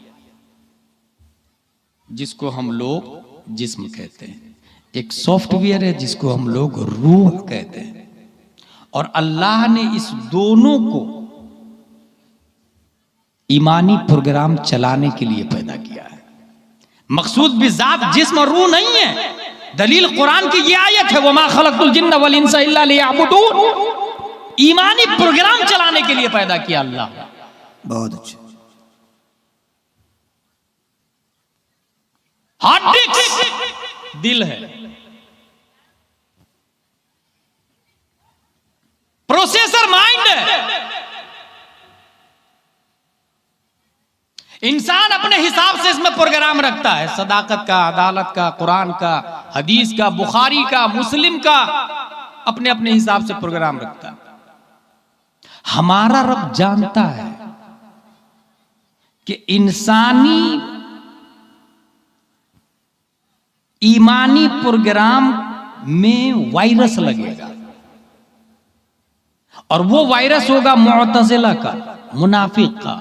जिसको हम लोग जिस्म कहते हैं, एक सॉफ्टवेयर है जिसको हम लोग रूह कहते हैं। और अल्लाह ने इस दोनों को ईमानी प्रोग्राम चलाने के लिए पैदा किया है। मकसूद भी जात जिस्म और रूह नहीं है, दलील कुरान की ये आयत है, वमा खलक़तुल जिन्न वल इंसा इल्ला लियअबुदून। ईमानी प्रोग्राम चलाने के लिए पैदा किया अल्लाह। बहुत अच्छा। हार्ड डिस्क दिल है, प्रोसेसर माइंड है। इंसान अपने हिसाब से इसमें प्रोग्राम रखता है, सदाकत का, अदालत का, कुरान का, हदीस का, बुखारी का, मुस्लिम का, अपने अपने हिसाब से प्रोग्राम रखता है। हमारा रब जानता है कि इंसानी ईमानी प्रोग्राम में वायरस लगेगा, और वो वायरस होगा मुअतज़िला का, मुनाफिक का,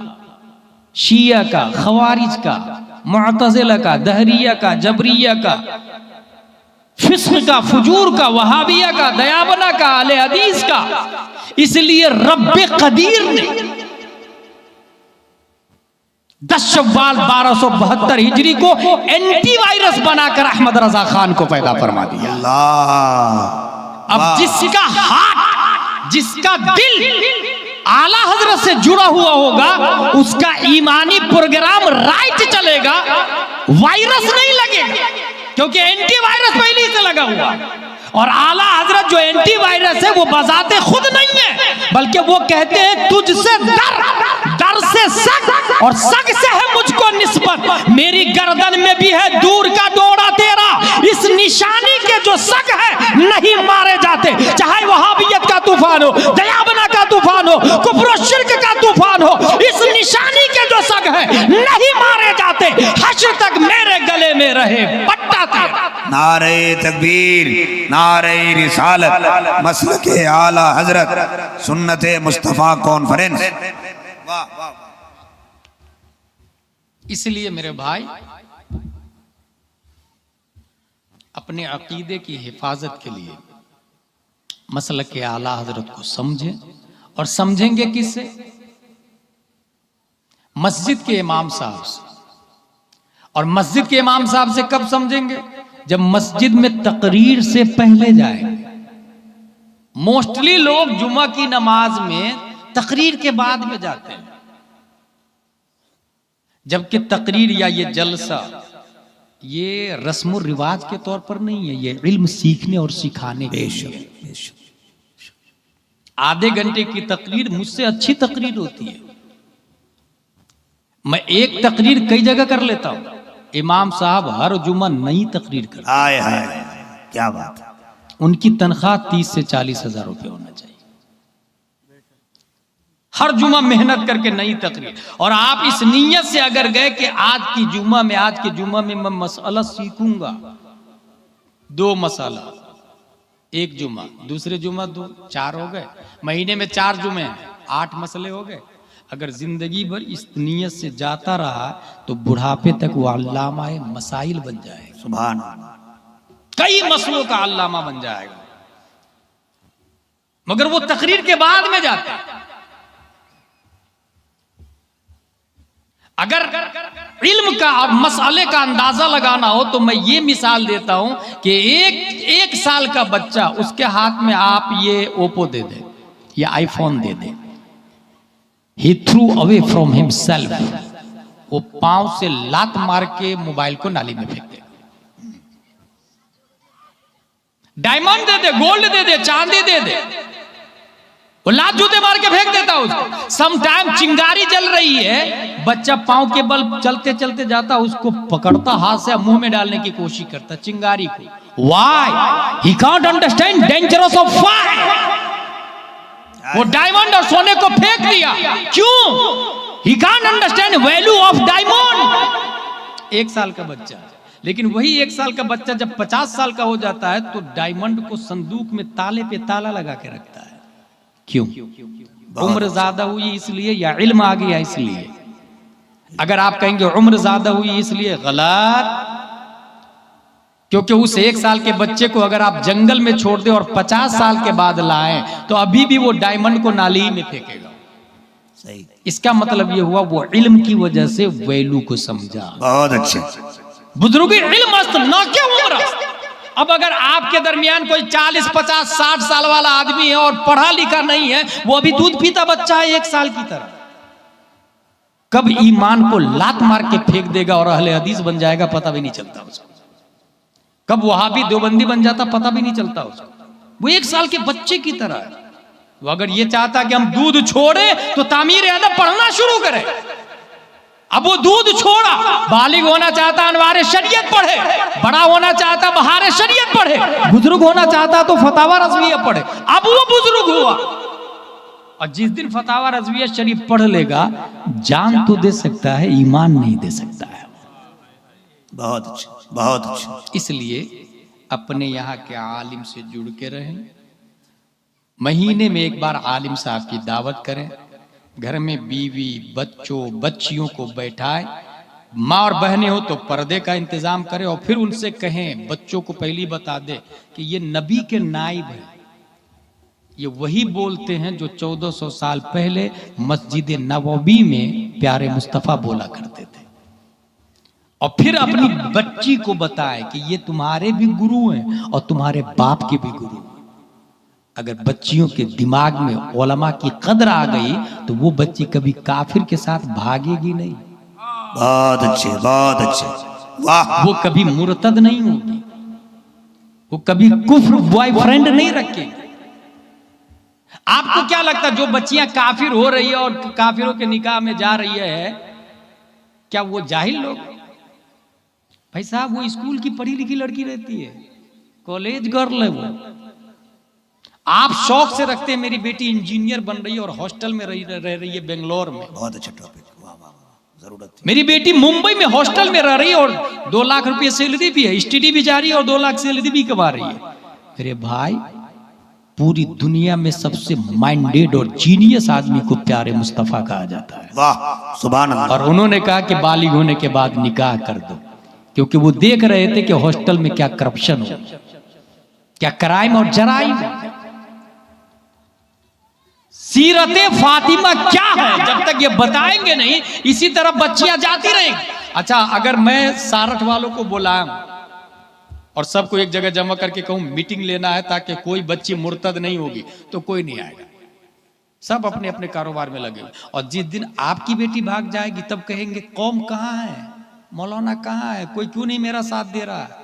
शिया का, खवारिज का, मुअतज़िला का, दहरिया का, जबरिया का, फिस्क का, फुजूर का, वहाबिया का, दयाबना का, अहले हदीस का। इसलिए रब्बे कदीर ने 10 शव्वाल 1272 हिजरी को एंटीवायरस बनाकर अहमद रजा खान को पैदा फरमा दिया। अल्लाह। अब जिसका हार्ट, जिसका दिल आला हजरत से जुड़ा हुआ होगा, उसका ईमानी प्रोग्राम राइट चलेगा, वायरस नहीं लगेगा, क्योंकि एंटीवायरस पहले से लगा हुआ। और आला हजरत जो एंटीवायरस है वो बजाते खुद नहीं है, बल्कि वो कहते हैं तुझसे डर, डर से सग, और सग से है मुझको निस्बत। मेरी गर्दन में भी है दूर का डोरा तेरा, इस निशानी के जो सग है नहीं मारे जाते। चाहे वहाबियत का तूफान हो, दयाबना का तूफान हो, कुफ्र और शिर्क का तूफान हो, इस निशानी के जो सग है नहीं मारे जाते। हश्र तक मेरे गले में रहे पट्टा तेरा। नारे तकबीर, नारे रिसालत, मसलके आला हजरत, सुन्नते मुस्तफा कॉन्फ्रेंस। वाह वाह। इसलिए मेरे भाई, अपने अकीदे की हिफाजत के लिए मसलके आला हजरत को समझें, और समझेंगे किससे? मस्जिद के इमाम साहब से। और मस्जिद के इमाम साहब से कब समझेंगे? जब मस्जिद में तकरीर से पहले जाएंगे। मोस्टली लोग जुमा की नमाज में तकरीर के बाद में जाते हैं, जबकि तकरीर या ये जलसा ये रस्म रिवाज के तौर पर नहीं है, ये इल्म सीखने और सिखाने के लिए। आधे घंटे की तकरीर मुझसे अच्छी तकरीर होती है। मैं एक तकरीर कई जगह कर लेता हूं, इमाम साहब हर जुमा नई तकरीर करते हैं। हाय हाय, क्या बात है। उनकी तनख्वाह 30 से 40 हजार रुपये होना चाहिए, हर जुमा मेहनत करके नई तकरीर। और आप इस नीयत से अगर गए कि आज के जुमा में मैं मसला सीखूंगा, 2 मसाला, एक जुमा, दूसरे जुमा 2, 4 हो गए, महीने में 4 जुमे हैं, 8 मसले हो गए। अगर जिंदगी भर इस नीयत से जाता रहा तो बुढ़ापे तक वो अल्लामा मसाइल बन जाएगा। सुभान, कई मसलों का अल्लामा बन जाएगा, मगर वो तकरीर के बाद में जाते हैं। अगर इल्म का और मसले का अंदाजा लगाना हो तो मैं ये मिसाल देता हूं कि एक साल का बच्चा, उसके हाथ में आप ये ओप्पो दे दे या iPhone they they, he threw away from himself, वो पांव से लात मार के मोबाइल को नाली में फेंक दे। डायमंड दे दे, गोल्ड दे दे, चांदी दे दे, वो लात जूते मार के फेंक देता उसको। सम टाइम चिंगारी जल रही है, बच्चा पांव के बल चलते चलते जाता, उसको पकड़ता, हाथ से मुंह में डालने की कोशिश करता चिंगारी को। Why? He can't understand dangerous of fire. वो डायमंड और सोने को फेंक दिया, क्यों? He can't understand value of diamond. 1 साल का बच्चा, लेकिन वही 1 साल का बच्चा जब 50 साल का हो जाता है तो डायमंड को संदूक में ताले पे ताला लगा के रखता है। क्यों? उम्र ज्यादा हुई इसलिए या इल्म आ गया इसलिए? अगर आप कहेंगे उम्र ज्यादा हुई इसलिए, गलत। क्योंकि उस 1 साल के बच्चे को अगर आप जंगल में छोड़ दे और 50 साल के बाद लाएं तो अभी भी वो डायमंड को नाली ही में फेंकेगा। सही। इसका मतलब ये हुआ वो इल्म की वजह से वैल्यू को समझा। बहुत अच्छे। बुजुर्ग इल्म अस्त ना क्या उम्र। अब अगर आपके दरमियान कोई 40, 50, 60 साल वाला आदमी है और पढ़ा लिखा नहीं है, वो अभी दूध पीता बच्चा है 1 साल की तरह, कब ईमान को लात मार के फेंक देगा और अहले हदीस बन जाएगा पता भी नहीं चलता उसको। कब वहाबी देवबंदी बन जाता पता भी नहीं चलता उसको। वो 1 साल के बच्चे की तरह है। वो अगर ये चाहता कि हम दूध छोड़े तो तामीर अदब पढ़ना शुरू करें। अब वो दूध छोड़ा, बालिग होना चाहता अनवार शरीयत पढ़े, बड़ा होना चाहता बहार शरीयत पढ़े, बुजुर्ग होना चाहता तो फतावा रज़विया पढ़े। अब वो बुजुर्ग हुआ और जिस दिन फतावा रज़विया शरीफ पढ़ लेगा, जान तो दे सकता है, ईमान नहीं दे सकता है। बहुत अच्छा, बहुत अच्छा। इसलिए अपने यहाँ के आलिम से जुड़ के रहें। महीने में 1 बार आलिम साहब की दावत करें। घर में बीवी, बच्चों, बच्चियों को बैठाएं। माँ और बहनें हो तो पर्दे का इंतजाम करें और फिर उनसे कहें, बच्चों को पहली बता दे कि ये नबी के नाइब हैं। ये वही बोलते हैं जो 1400 साल पहले मस्जिद नबवी में प्यारे मुस्तफ़ा बोला करते थे। और फिर अपनी बच्ची को बताए कि ये तुम्हारे भी गुरु हैं और तुम्हारे बाप के भी गुरु। अगर बच्चियों के दिमाग में उलमा की कदर आ गई तो वो बच्ची कभी काफिर के साथ भागेगी नहीं। बहुत अच्छे, बहुत अच्छे, वाह। वो कभी मुर्तद नहीं होगी, वो कभी कुफ्र बॉयफ्रेंड नहीं रखेगी। आपको क्या लगता है जो बच्चियां काफिर हो रही है और काफिरों के निकाह में जा रही है, क्या वो जाहिल लोग? भाई साहब, वो स्कूल की पढ़ी लिखी लड़की रहती है, कॉलेज गर्ल है वो। आप शौक से रखते हैं मेरी बेटी इंजीनियर बन रही है और हॉस्टल में रह रही है बेंगलोर में। बहुत अच्छा टॉपिक, वाह वाह, जरूरत थी। मेरी बेटी मुंबई में हॉस्टल में रह रही है और 2 लाख रुपए सैलरी भी है, स्टडी भी जा रही है और 2 लाख सैलरी भी कमा रही है। अरे भाई, पूरी दुनिया में सबसे माइंडेड और जीनियस आदमी को प्यारे मुस्तफा कहा जाता है। वाह, सुभान अल्लाह। और उन्होंने कहा कि बालिग होने के बाद निकाह कर दो, क्योंकि वो देख रहे थे कि हॉस्टल में क्या करप्शन हो, क्या क्राइम और जराइम है। सीरते फातिमा क्या है, जब तक ये बताएंगे नहीं, इसी तरह बच्चियां जाती रहेंगी। अच्छा, अगर मैं सारठ वालों को बुलाऊं और सबको एक जगह जमा करके कहूं मीटिंग लेना है ताकि कोई बच्ची मुर्तद नहीं होगी, तो कोई नहीं आएगा। सब अपने अपने कारोबार में लगे। और जिस दिन आपकी बेटी भाग जाएगी तब कहेंगे कौम कहाँ है, मौलाना कहाँ है, कोई क्यों नहीं मेरा साथ दे रहा है।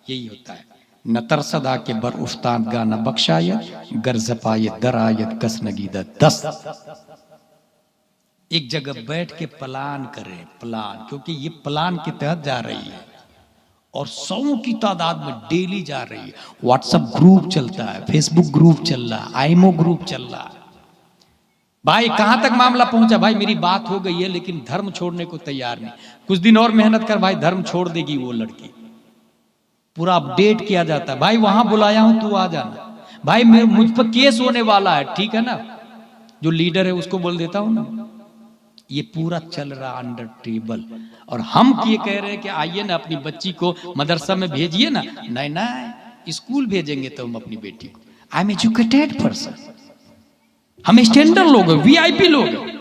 यही होता है। न तरसदा के बर उफ्तान गाना बख्शायत, गर्जपायत दरायत कस नगीदा दस। एक जगह बैठ के प्लान करें, प्लान, क्योंकि ये प्लान के तहत जा रही है और 100 की तादाद में डेली जा रही है। व्हाट्सएप ग्रुप चलता है, फेसबुक ग्रुप चल रहा है, आईमो ग्रुप चल रहा है। भाई कहां तक मामला पहुंचा? भाई मेरी बात हो गई है लेकिन धर्म छोड़ने को तैयार नहीं। कुछ दिन और मेहनत कर भाई, धर्म छोड़ देगी वो लड़की। पूरा अपडेट किया जाता है। भाई वहां बुलाया हूं, तू आ जाना। भाई मुझ पर केस होने वाला है, ठीक है ना। जो लीडर है उसको बोल देता हूं ना। ये पूरा चल रहा अंडर टेबल। और हम ये कह रहे हैं कि आइए ना अपनी बच्ची को मदरसा में भेजिए ना। नहीं नहीं, स्कूल भेजेंगे तो हम अपनी बेटी को। आई एम एजुकेटेड पर्सन, हम स्टैंडर्ड लोग हैं, वीआईपी लोग हैं।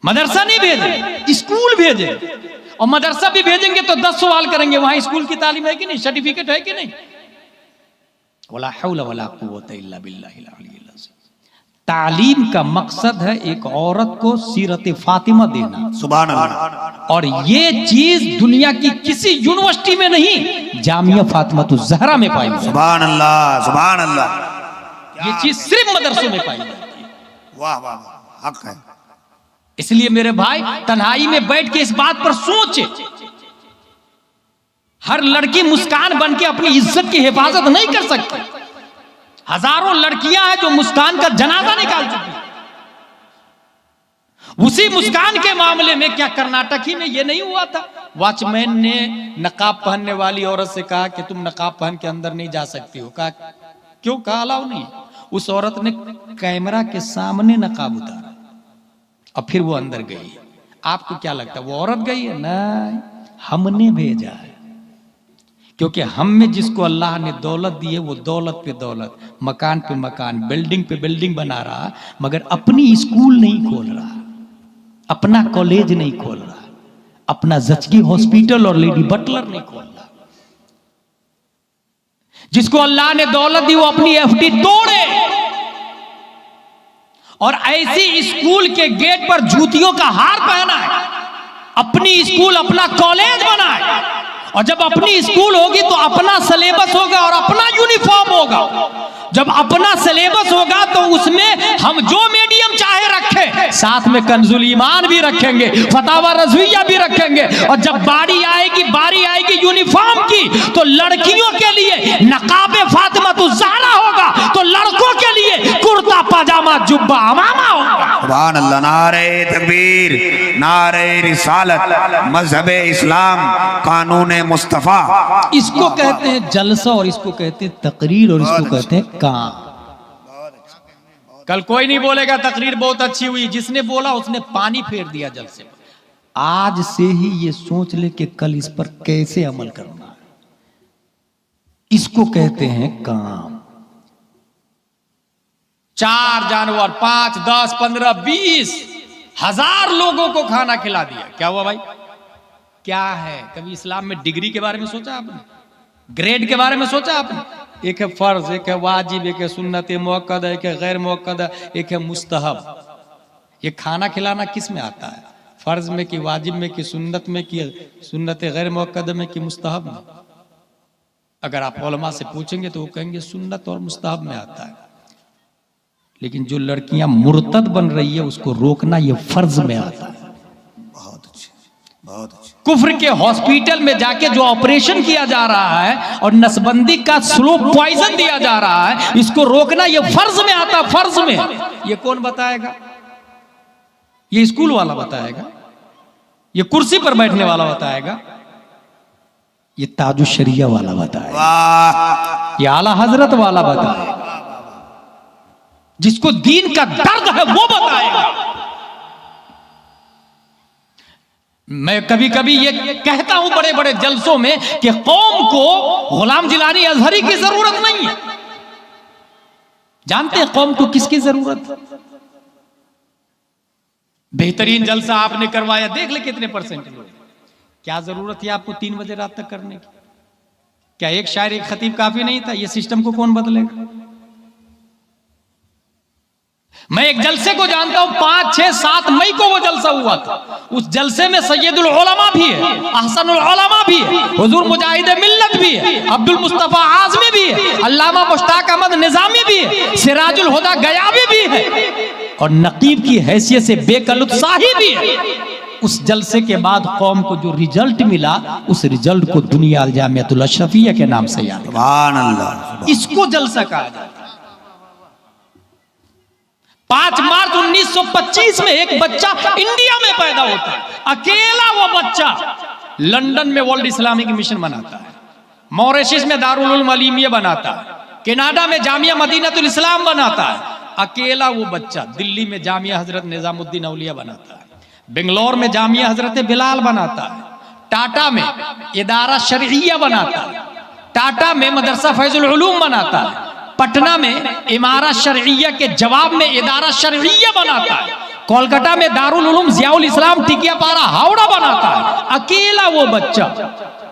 मदरसा नहीं भेजे, स्कूल भेजे। और मदरसा भी भेजेंगे तो 10 सवाल करेंगे, वहां स्कूल की तालीम है कि नहीं, सर्टिफिकेट है कि नहीं। वला हौला वला कुव्वता इल्ला बिल्लाहिल अलिय्यिल अज़ीम। तालीम का मकसद है एक औरत को सीरत फातिमा देना। सुभान अल्लाह। और ये चीज दुनिया की किसी यूनिवर्सिटी में नहीं, जामिया फातिमातुज़ ज़हरा में पाई जाती है। सुभान अल्लाह, सुभान अल्लाह। ये चीज सिर्फ मदरसों में पाई जाती है। वाह वाह वाह, हक है। इसलिए मेरे भाई, तन्हाई में बैठ के इस बात पर सोचे। हर लड़की मुस्कान बन के अपनी इज्जत की हिफाजत नहीं कर सकती। हजारों लड़कियां हैं जो मुस्कान का जनाजा निकाल चुकी हैं। उसी मुस्कान के मामले में क्या कर्नाटक ही में ये नहीं हुआ था? वॉचमैन ने नकाब पहनने वाली औरत से कहा कि तुम नकाब पहन के अंदर नहीं जा सकती हो। कहा क्यों? कहा अलाउ नहीं। उस औरत ने कैमरा के सामने नकाब उतारा और फिर वो अंदर गई। आपको क्या लगता है वो औरत गई है? नहीं, हमने भेजा है। क्योंकि हम में जिसको अल्लाह ने दौलत दी है वो दौलत पे दौलत, मकान पे मकान, बिल्डिंग पे बिल्डिंग बना रहा, मगर अपनी स्कूल नहीं खोल रहा, अपना कॉलेज नहीं खोल रहा, अपना जचगी हॉस्पिटल और लेडी बटलर नहीं खोल रहा। जिसको अल्लाह ने दौलत दी वो अपनी एफडी तोड़े और ऐसी स्कूल के गेट पर जूतियों का हार पहना है, अपनी स्कूल अपना कॉलेज बनाए, और जब अपनी स्कूल होगी तो अपना सिलेबस होगा और अपना यूनिफॉर्म होगा। जब अपना सिलेबस होगा तो उसमें हम जो मीडियम चाहे रखें, साथ में कंजुल ईमान भी रखेंगे, फतावा रज़विया भी रखेंगे। और जब बारी आएगी यूनिफॉर्म की, तो लड़कियों के लिए नकाबे फातिमातुज़ ज़हरा होगा, तो लड़कों के लिए कुर्ता पाजामा जुब्बा अमामा होगा। सुभान अल्लाह। नारे तकबीर, नारे रिसालत, मजहबे इस्लाम, कानून मुस्तफा। इसको कहते हैं जलसा और इसको कहते हैं तकरीर और इसको कहते हैं काम। कल कोई नहीं बोलेगा तकरीर बहुत अच्छी हुई, जिसने बोला उसने पानी फेर दिया जलसे पर। आज से ही ये सोच ले कि कल इस पर कैसे अमल करना है। इसको कहते हैं काम। 4 जानवर 5, 10, 15, 20 हजार लोगों को खाना खिला दिया। क्या हुआ भाई? क्या है? कभी इस्लाम में डिग्री के बारे में सोचा आपने? ग्रेड के बारे में सोचा आपने? एक है फर्ज, एक है वाजिब, एक है सुन्नत मुअक्कदा, एक है गैर मुअक्कदा, एक है मुस्तहब। ये खाना खिलाना किस में आता है? फर्ज में कि वाजिब में कि सुन्नत में कि सुन्नत गैर मुअक्कदा में कि मुस्तहब में? अगर आप उलमा से पूछेंगे तो वो कहेंगे सुन्नत और मुस्तहब में आता है। लेकिन जो लड़कियां मुर्तद बन रही है उसको रोकना ये फर्ज में आता है। बहुत अच्छे, बहुत अच्छे। कुफ्र के हॉस्पिटल में जाके जो ऑपरेशन किया जा रहा है और नसबंदी का स्लो पॉइजन दिया जा रहा है, इसको रोकना ये फर्ज में आता है। फर्ज में ये कौन बताएगा? ये स्कूल वाला बताएगा? ये कुर्सी पर बैठने वाला बताएगा? ये ताजु शरिया वाला बताएगा? वाह, ये आला हजरत वाला बताएगा? जिसको दीन का दर्द है वो बताएगा। मैं कभी कभी ये कहता हूं बड़े बड़े जलसों में कि कौम को गुलाम जिलानी अजहरी की जरूरत नहीं है। जानते हैं कौम को किसकी जरूरत है? बेहतरीन जलसा आपने करवाया, देख ले कितने परसेंट लोग। क्या जरूरत है आपको 3 बजे रात तक करने की? क्या एक शायर एक खतीब काफी नहीं था? ये सिस्टम को कौन बदलेगा? मैं एक जलसे को जानता हूं, 5, 6, 7 मई को वो जलसा हुआ था। उस जलसे में सैयदुल उलमा भी है, अहसनुल उलमा भी है, हुजूर मुजाहिद मिल्लत भी है, अब्दुल मुस्तफा आजमी भी है, अल्लामा मुश्ताक अहमद निजामी भी है, सिराजुल हुदा गयाबी भी है, और नकीब की हैसियत से बेकलुत साही भी है। उस जलसे के बाद कौम को जो रिजल्ट मिला, उस रिजल्ट को दुनिया अल जामियतुल अशरफिया के नाम से याद। सुभान अल्लाह। इसको जलसा कहा जाता है। 5 मार्च 1925 में एक बच्चा इंडिया में पैदा होता है, अकेला वो बच्चा लंदन में वर्ल्ड इस्लामिक मिशन बनाता है, मॉरिशस में दारुल उलूम अलीमिया बनाता है, कनाडा में जामिया मदीनतुल इस्लाम बनाता है। अकेला वो बच्चा दिल्ली में जामिया हजरत निजामुद्दीन औलिया बनाता है, बेंगलोर में जामिया हजरत बिलाल बनाता है, टाटा में इदारा शरइया बनाता है, टाटा में मदरसा फैजुल उलूम बनाता है, पटना में इमारा शरइया के जवाब में इदारा शरइया बनाता है, कोलकाता में दारुल उलूम जियाउल इस्लाम टिकियापारा हावड़ा बनाता है। अकेला वो बच्चा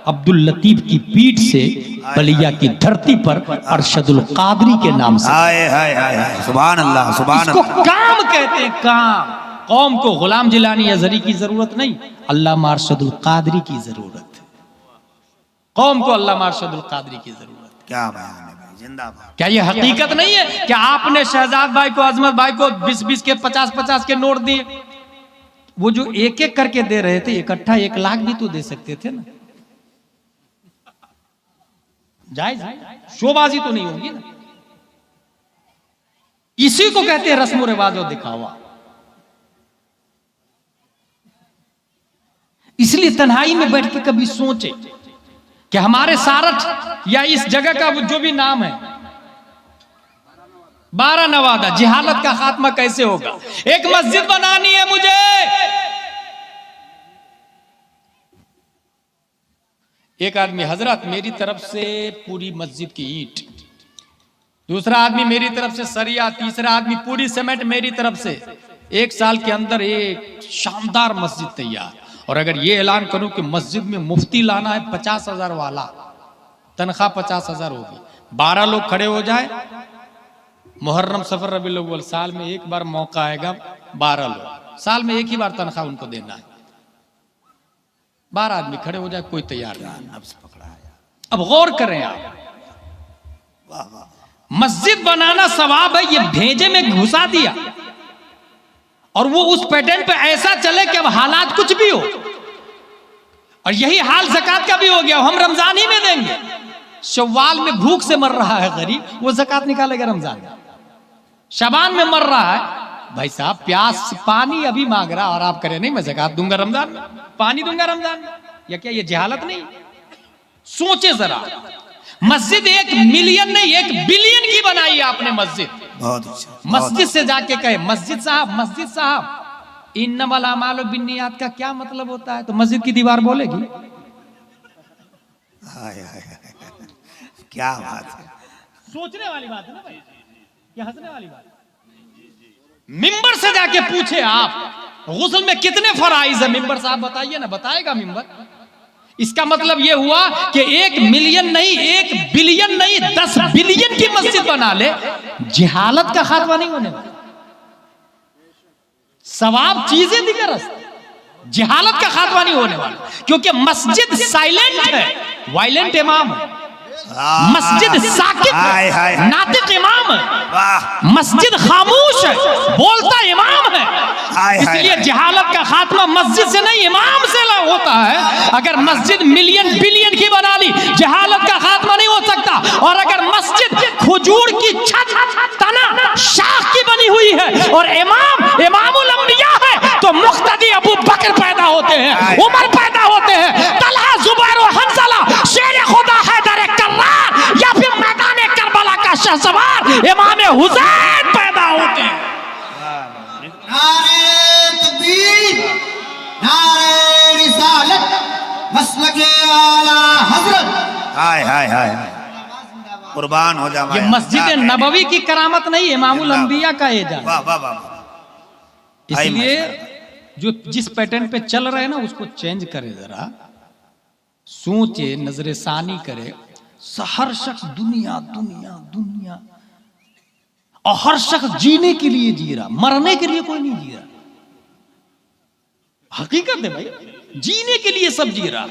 अब्दुल लतीफ की पीठ से बलिया की धरती पर अरशदुल कादरी के नाम से। हाय हाय हाय, सुभान अल्लाह, सुभान इसको अल्लाह। काम कहते हैं, काम। कौम को गुलाम जिलानी अजहरी की जरूरत नहीं, अल्लामा अरशदुल कादरी की जरूरत है। कौम को अल्लामा अरशदुल कादरी की जरूरत है। क्या बयान है भाई, जिंदाबाद। क्या ये हकीकत नहीं है कि आपने शहजाद भाई को, अजमत भाई को 20-20 के 50-50 के नोट दिए? वो जो एक एक करके दे रहे थे, इकट्ठा 1 लाख भी तो दे सकते थे ना। जायज, शोबाजी तो नहीं होगी ना। इसी को कहते हैं रस्म रिवाज और दिखावा। इसलिए तन्हाई में बैठ के कभी सोचे कि हमारे सारठ या इस जगह का जो भी नाम है, 12 नवादा, जिहालत का खात्मा कैसे होगा? एक मस्जिद बनानी है मुझे, एक आदमी हजरत मेरी तरफ से पूरी मस्जिद की ईंट, दूसरा आदमी मेरी तरफ से सरिया, तीसरा आदमी पूरी सीमेंट मेरी तरफ से। 1 साल के अंदर एक शानदार मस्जिद तैयार। और अगर ये ऐलान करूं कि मस्जिद में मुफ्ती लाना है 50,000 वाला, तनख्वाह 50,000 होगी, 12 लोग खड़े हो जाए, मुहर्रम सफर रबीउल अव्वल, साल में एक बार मौका आएगा, 12 लोग, साल में एक ही बार तनख्वाह उनको देना है। 12 आदमी खड़े हो जाए, कोई तैयार नहीं। अब गौर करें आप, मस्जिद बनाना सवाब है, ये भेजे में घुसा दिया और वो उस पैटर्न पे ऐसा चले कि अब हालात कुछ भी हो। और यही हाल ज़कात का भी हो गया, हम रमजान ही में देंगे। शव्वाल में भूख से मर रहा है गरीब, वो ज़कात निकालेगा रमजान में। शबान में मर रहा है, भाई साहब प्यास पानी अभी मांग रहा और आप करें नहीं मैं ज़कात दूंगा रमजान में, पानी दूंगा रमजान में, या क्या ये जहालत नहीं? सोचे जरा, मस्जिद 1 मिलियन नहीं 1 बिलियन की बनाई आपने मस्जिद। बहुत अच्छा। मस्जिद से जाके कहे मस्जिद साहब इन्नमल अमालु बिन्नियात का क्या मतलब होता है? तो मस्जिद की दीवार बोलेगी। हाय हाय क्या बात है, सोचने वाली बात है ना भाई, क्या हंसने वाली बात है। मिंबर से जाके पूछे आप गुस्ल में कितने फराइज है, मिंबर साहब बताइए ना, बताएगा मिंबर। इसका मतलब यह हुआ कि 1 मिलियन नहीं 1 बिलियन नहीं 10 बिलियन की मस्जिद बना ले, जिहालत का खात्मा नहीं होने वाला। सवाब चीजें दिगर, जिहालत का खात्मा नहीं होने वाला, क्योंकि मस्जिद साइलेंट है, वायलेंट इमाम है। मस्जिद साकित है, नातिक इमाम है। मस्जिद खामोश है, बोलता इमाम है। इसलिए जहालत का खात्मा मस्जिद से नहीं इमाम से होता है। अगर मस्जिद मिलियन बिलियन की बना ली, जहालत का खात्मा नहीं हो सकता। और अगर मस्जिद खजूर की छत तना शाख की बनी हुई है और इमामुल अंबिया है, तो मुक्तदी अबू बकर पैदा होते हैं, उमर पैदा होते हैं, तलहा जुबैर और हंज़ला शेर खुदा हैदर कर्रार, या फिर मैदान करबला का शहसवार इमाम हुसैन पैदा होते हैं। नारे तकबीर, नारे रिसालत, मसलके आला हजरत। हाय हाय हाय कुर्बान हो जा। ये मस्जिद नबवी की करामत नहीं, इमामुल अंबिया का एजाज। वाह वाह वाह। इसलिए जो जिस पैटर्न पे चल रहे हैं ना, उसको चेंज करे, जरा सोचे, नजरे सानी करे। हर शख्स दुनिया दुनिया दुनिया, और हर शख्स जीने के लिए जी रहा, मरने के लिए कोई नहीं जी रहा। हकीकत है भाई, जीने के लिए सब जी रहा।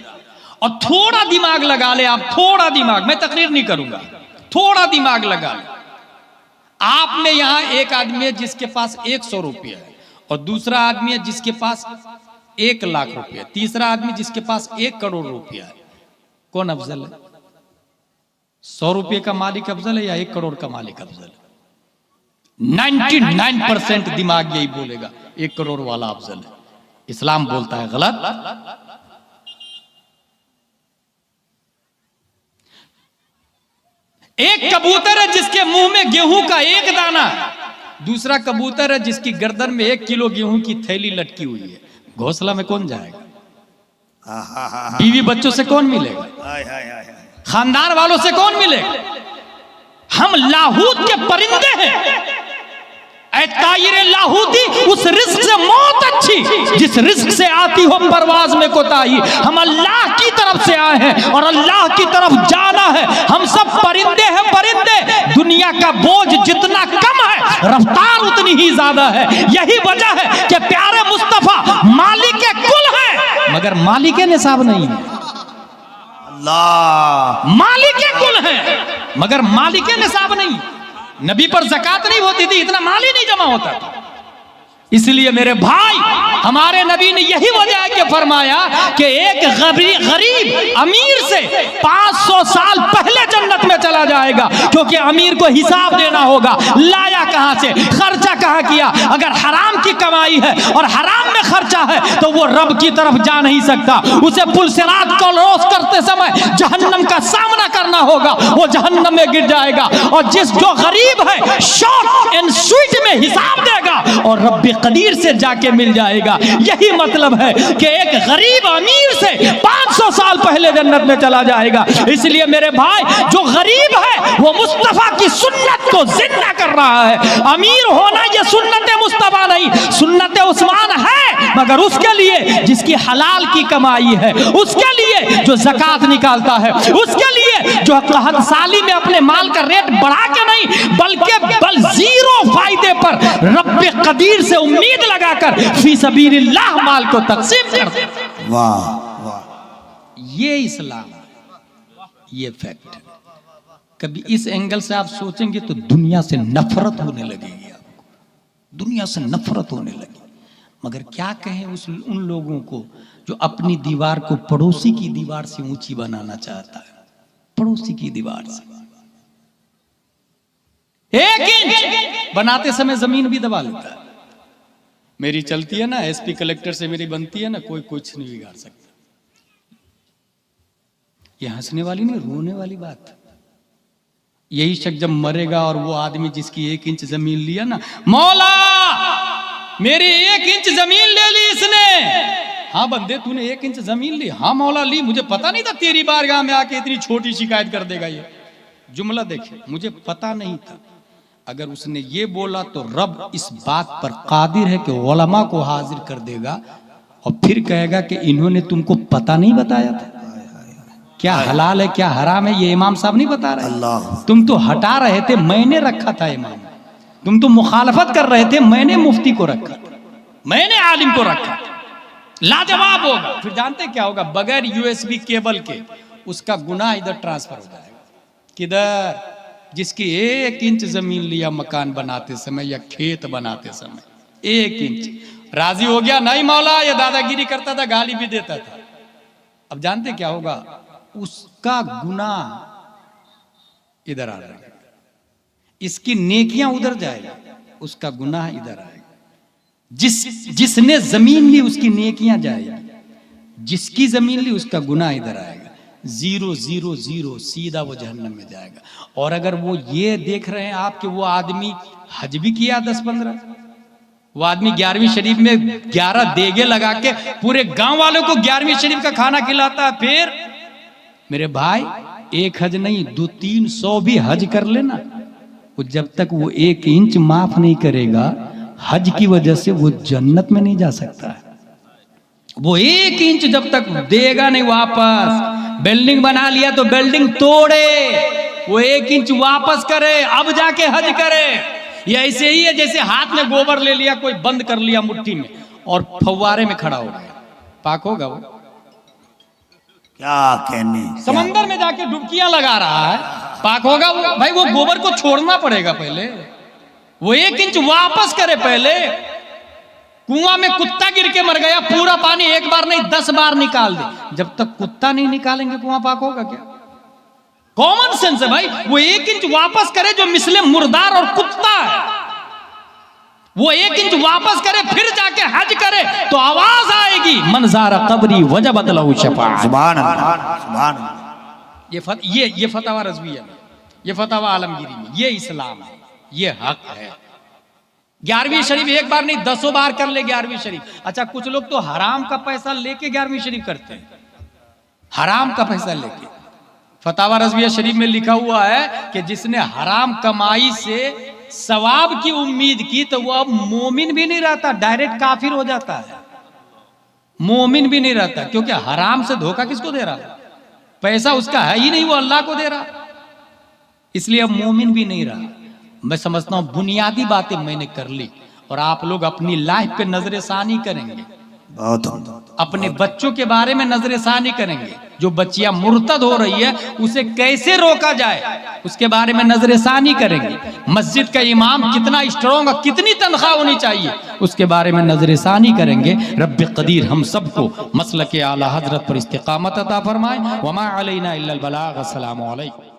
और थोड़ा दिमाग लगा ले आप, थोड़ा दिमाग, मैं तकरीर नहीं करूंगा, थोड़ा दिमाग लगा ले। आप में यहां एक आदमी है जिसके पास 100 रुपया है, और दूसरा आदमी है जिसके पास 1 लाख रुपया, तीसरा आदमी जिसके पास 1 करोड़ रुपया है। कौन अफजल है? 100 रुपये का मालिक अफजल है या 1 करोड़ का मालिक अफजल है? 99% दिमाग यही बोलेगा 1 करोड़ वाला अफजल है। इस्लाम बोलता है गलत। एक कबूतर है जिसके मुंह में गेहूं का 1 दाना, दूसरा कबूतर है जिसकी गर्दन में 1 किलो गेहूं की थैली लटकी हुई है। घोंसला में कौन जाएगा? बीवी बच्चों से कौन मिलेगा? खानदान वालों से कौन मिलेगा? हम लाहूत के परिंदे हैं। ऐ तायरे लाहूती, उस रिस्क से मौत अच्छी जिस रिस्क से आती हो परवाज में कोताही। हम अल्लाह की तरफ से आए हैं और अल्लाह की तरफ जाना है। हम सब परिंदे हैं, परिंदे। दुनिया का बोझ जितना कम है, रफ्तार उतनी ही ज्यादा है। यही वजह है कि प्यारे मुस्तफा मालिक कुल है, मगर मालिक निसाब नहीं है। अल्लाह मालिक कुल है, मगर मालिक निसाब नहीं। नबी पर ज़कात नहीं होती थी, इतना माल ही नहीं जमा होता था। इसलिए मेरे भाई, हमारे नबी ने यही वजह के फरमाया कि एक गरीब अमीर से 500 साल पहले जन्नत में चला जाएगा, क्योंकि अमीर को हिसाब देना होगा, लाया कहां से, खर्चा कहां किया। अगर हराम की कमाई है और हराम में खर्चा है तो वो रब की तरफ जा नहीं सकता। उसे पुलसिरात को क्रॉस करते समय जहन्नम का सामना करना होगा, वो जहन्नम में गिर जाएगा। और जो गरीब है शॉर्ट एंड स्वीट में हिसाब देगा और रब्बे कदीर से जाके मिल जाएगा। यही मतलब है कि एक गरीब अमीर से 500 साल पहले जन्नत में चला जाएगा। इसलिए मेरे भाई, जो गरीब है वो मुस्तफा की सुन्नत को जिंदा कर रहा है। अमीर होना ये सुन्नत मुस्तफा नहीं, सुन्नत उस्मान है मगर उसके लिए जिसकी हलाल की कमाई है, उसके लिए जो ज़कात निकालता है, उसके लिए जो कहत साली में अपने माल का रेट बढ़ा के नहीं बल्कि जीरो फायदे पर रब्बे कदीर से उम्मीद लगाकर फी सबीलिल्लाह माल को तकसीम करते। वाह वाह, ये इस्लाम, ये फैक्ट। कभी इस एंगल से आप सोचेंगे तो दुनिया से नफरत होने लगेगी, आपको दुनिया से नफरत होने लगी। मगर क्या कहें उन लोगों को जो अपनी दीवार को पड़ोसी की दीवार से ऊंची बनाना चाहता है, पड़ोसी की दीवार से 1 इंच बनाते समय जमीन भी दबा लेता है। मेरी चलती है ना, एसपी कलेक्टर से मेरी बनती है ना, कोई कुछ नहीं बिगाड़ सकता। ये हंसने वाली नहीं, रोने वाली बात। यही शख्स जब मरेगा और वो आदमी जिसकी 1 इंच जमीन लिया ना, मौला मेरी 1 इंच जमीन ले ली इसने। हाँ बंदे, तूने 1 इंच जमीन ली? हाँ मौला ली, मुझे पता नहीं था तेरी बारगाह में आके इतनी छोटी शिकायत कर देगा। ये जुमला देखे, मुझे पता नहीं था। अगर उसने ये बोला तो रब इस बात पर कादिर है कि उलमा को हाजिर कर देगा और फिर कहेगा कि इन्होंने तुमको पता नहीं बताया था, क्या हलाल है क्या हराम है, ये इमाम साहब नहीं बता रहे। अल्लाह, तुम तो हटा रहे थे, मैंने रखा था इमाम। तुम तो मुखालफत कर रहे थे, मैंने मुफ्ती को रखा, मैंने आलिम को रखा। लाजवाब होगा। फिर जानते क्या होगा? बगैर यूएसबी केबल के उसका गुनाह इधर ट्रांसफर हो जाएगा। किधर? जिसकी 1 इंच जमीन लिया मकान बनाते समय या खेत बनाते समय, 1 इंच। राजी हो गया? नहीं मौला, ये दादागिरी करता था, गाली भी देता था। अब जानते क्या होगा? उसका गुनाह इधर आ जाएगा, इसकी नेकियां उधर जाएगा, उसका गुनाह इधर आएगा। जिसने जमीन ली उसकी नेकियां जाएगी, जिसकी जमीन ली उसका गुनाह इधर आएगा। 0 0 0 सीधा वो जहन्नम में जाएगा। और अगर वो ये देख रहे हैं आप कि वो आदमी हज भी किया 10-15, वो आदमी 11वीं शरीफ में 11 देगे लगा के पूरे गांव वालों को 11वीं शरीफ का खाना खिलाता है, फिर मेरे भाई 1 हज नहीं 200-300 भी हज कर लेना, वो जब तक वो 1 इंच माफ नहीं करेगा हज की वजह से वो जन्नत में नहीं जा सकता है। वो 1 इंच जब तक देगा नहीं वापस। बिल्डिंग बना लिया तो बिल्डिंग तोड़े, वो 1 इंच वापस करे, अब जाके हज करे। ये ऐसे ही है जैसे हाथ में गोबर ले लिया, कोई बंद कर लिया मुट्ठी में और फव्वारे में खड़ा हो गया, पाक होगा वो? क्या कहने, समंदर में जाके डुबकियां लगा रहा है, पाक होगा वो? भाई वो गोबर को छोड़ना पड़ेगा पहले, वो 1 इंच वापस करे पहले। कुआं में कुत्ता गिर के मर गया, पूरा पानी 1 बार नहीं 10 बार निकाल दे, जब तक कुत्ता नहीं निकालेंगे कुआं पाक होगा क्या? कॉमन सेंस है भाई। वो 1 इंच वापस करे जो मिसले मुर्दार और कुत्ता है, वो 1 इंच वापस करे, फिर जाके हज करे तो आवाज आएगी मनजारा कबरी वजबत लहू शफाअत। सुभान अल्लाह, सुभान अल्लाह। ये फतवा रज़विया में, ये फतवा आलमगीरी में, ये इस्लाम है, ये हक है। 11वीं शरीफ 1 बार नहीं 10 बार कर ले 11वीं शरीफ। अच्छा, कुछ लोग तो हराम का पैसा लेके 11वीं शरीफ करते हैं, हराम का पैसा लेके। फतवा रज़विया शरीफ में लिखा हुआ है कि जिसने हराम कमाई से सवाब की उम्मीद की तो वो अब मोमिन भी नहीं रहता, डायरेक्ट काफिर हो जाता है। मोमिन भी नहीं रहता, क्योंकि हराम से धोखा किसको दे रहा है? पैसा उसका है ही नहीं, वो अल्लाह को दे रहा, इसलिए अब मोमिन भी नहीं रहा। मैं समझता हूं बुनियादी बातें मैंने कर ली, और आप लोग अपनी लाइफ पे नजरसानी करेंगे, बहुत अपने बच्चों के बारे में नजरसानी करेंगे। जो बच्चियां मुर्तद हो रही है उसे कैसे रोका जाए उसके बारे में नजरसानी करेंगे। मस्जिद का इमाम कितना स्ट्रॉन्ग, कितनी तनख्वाह होनी चाहिए उसके बारे में नजरसानी करेंगे। रब्बे कदीर हम सबको मसलक आला हजरत पर इस्तिकामत अता फरमाए। वमा अलैना इल्लल बलाग। अस्सलामु अलैकुम।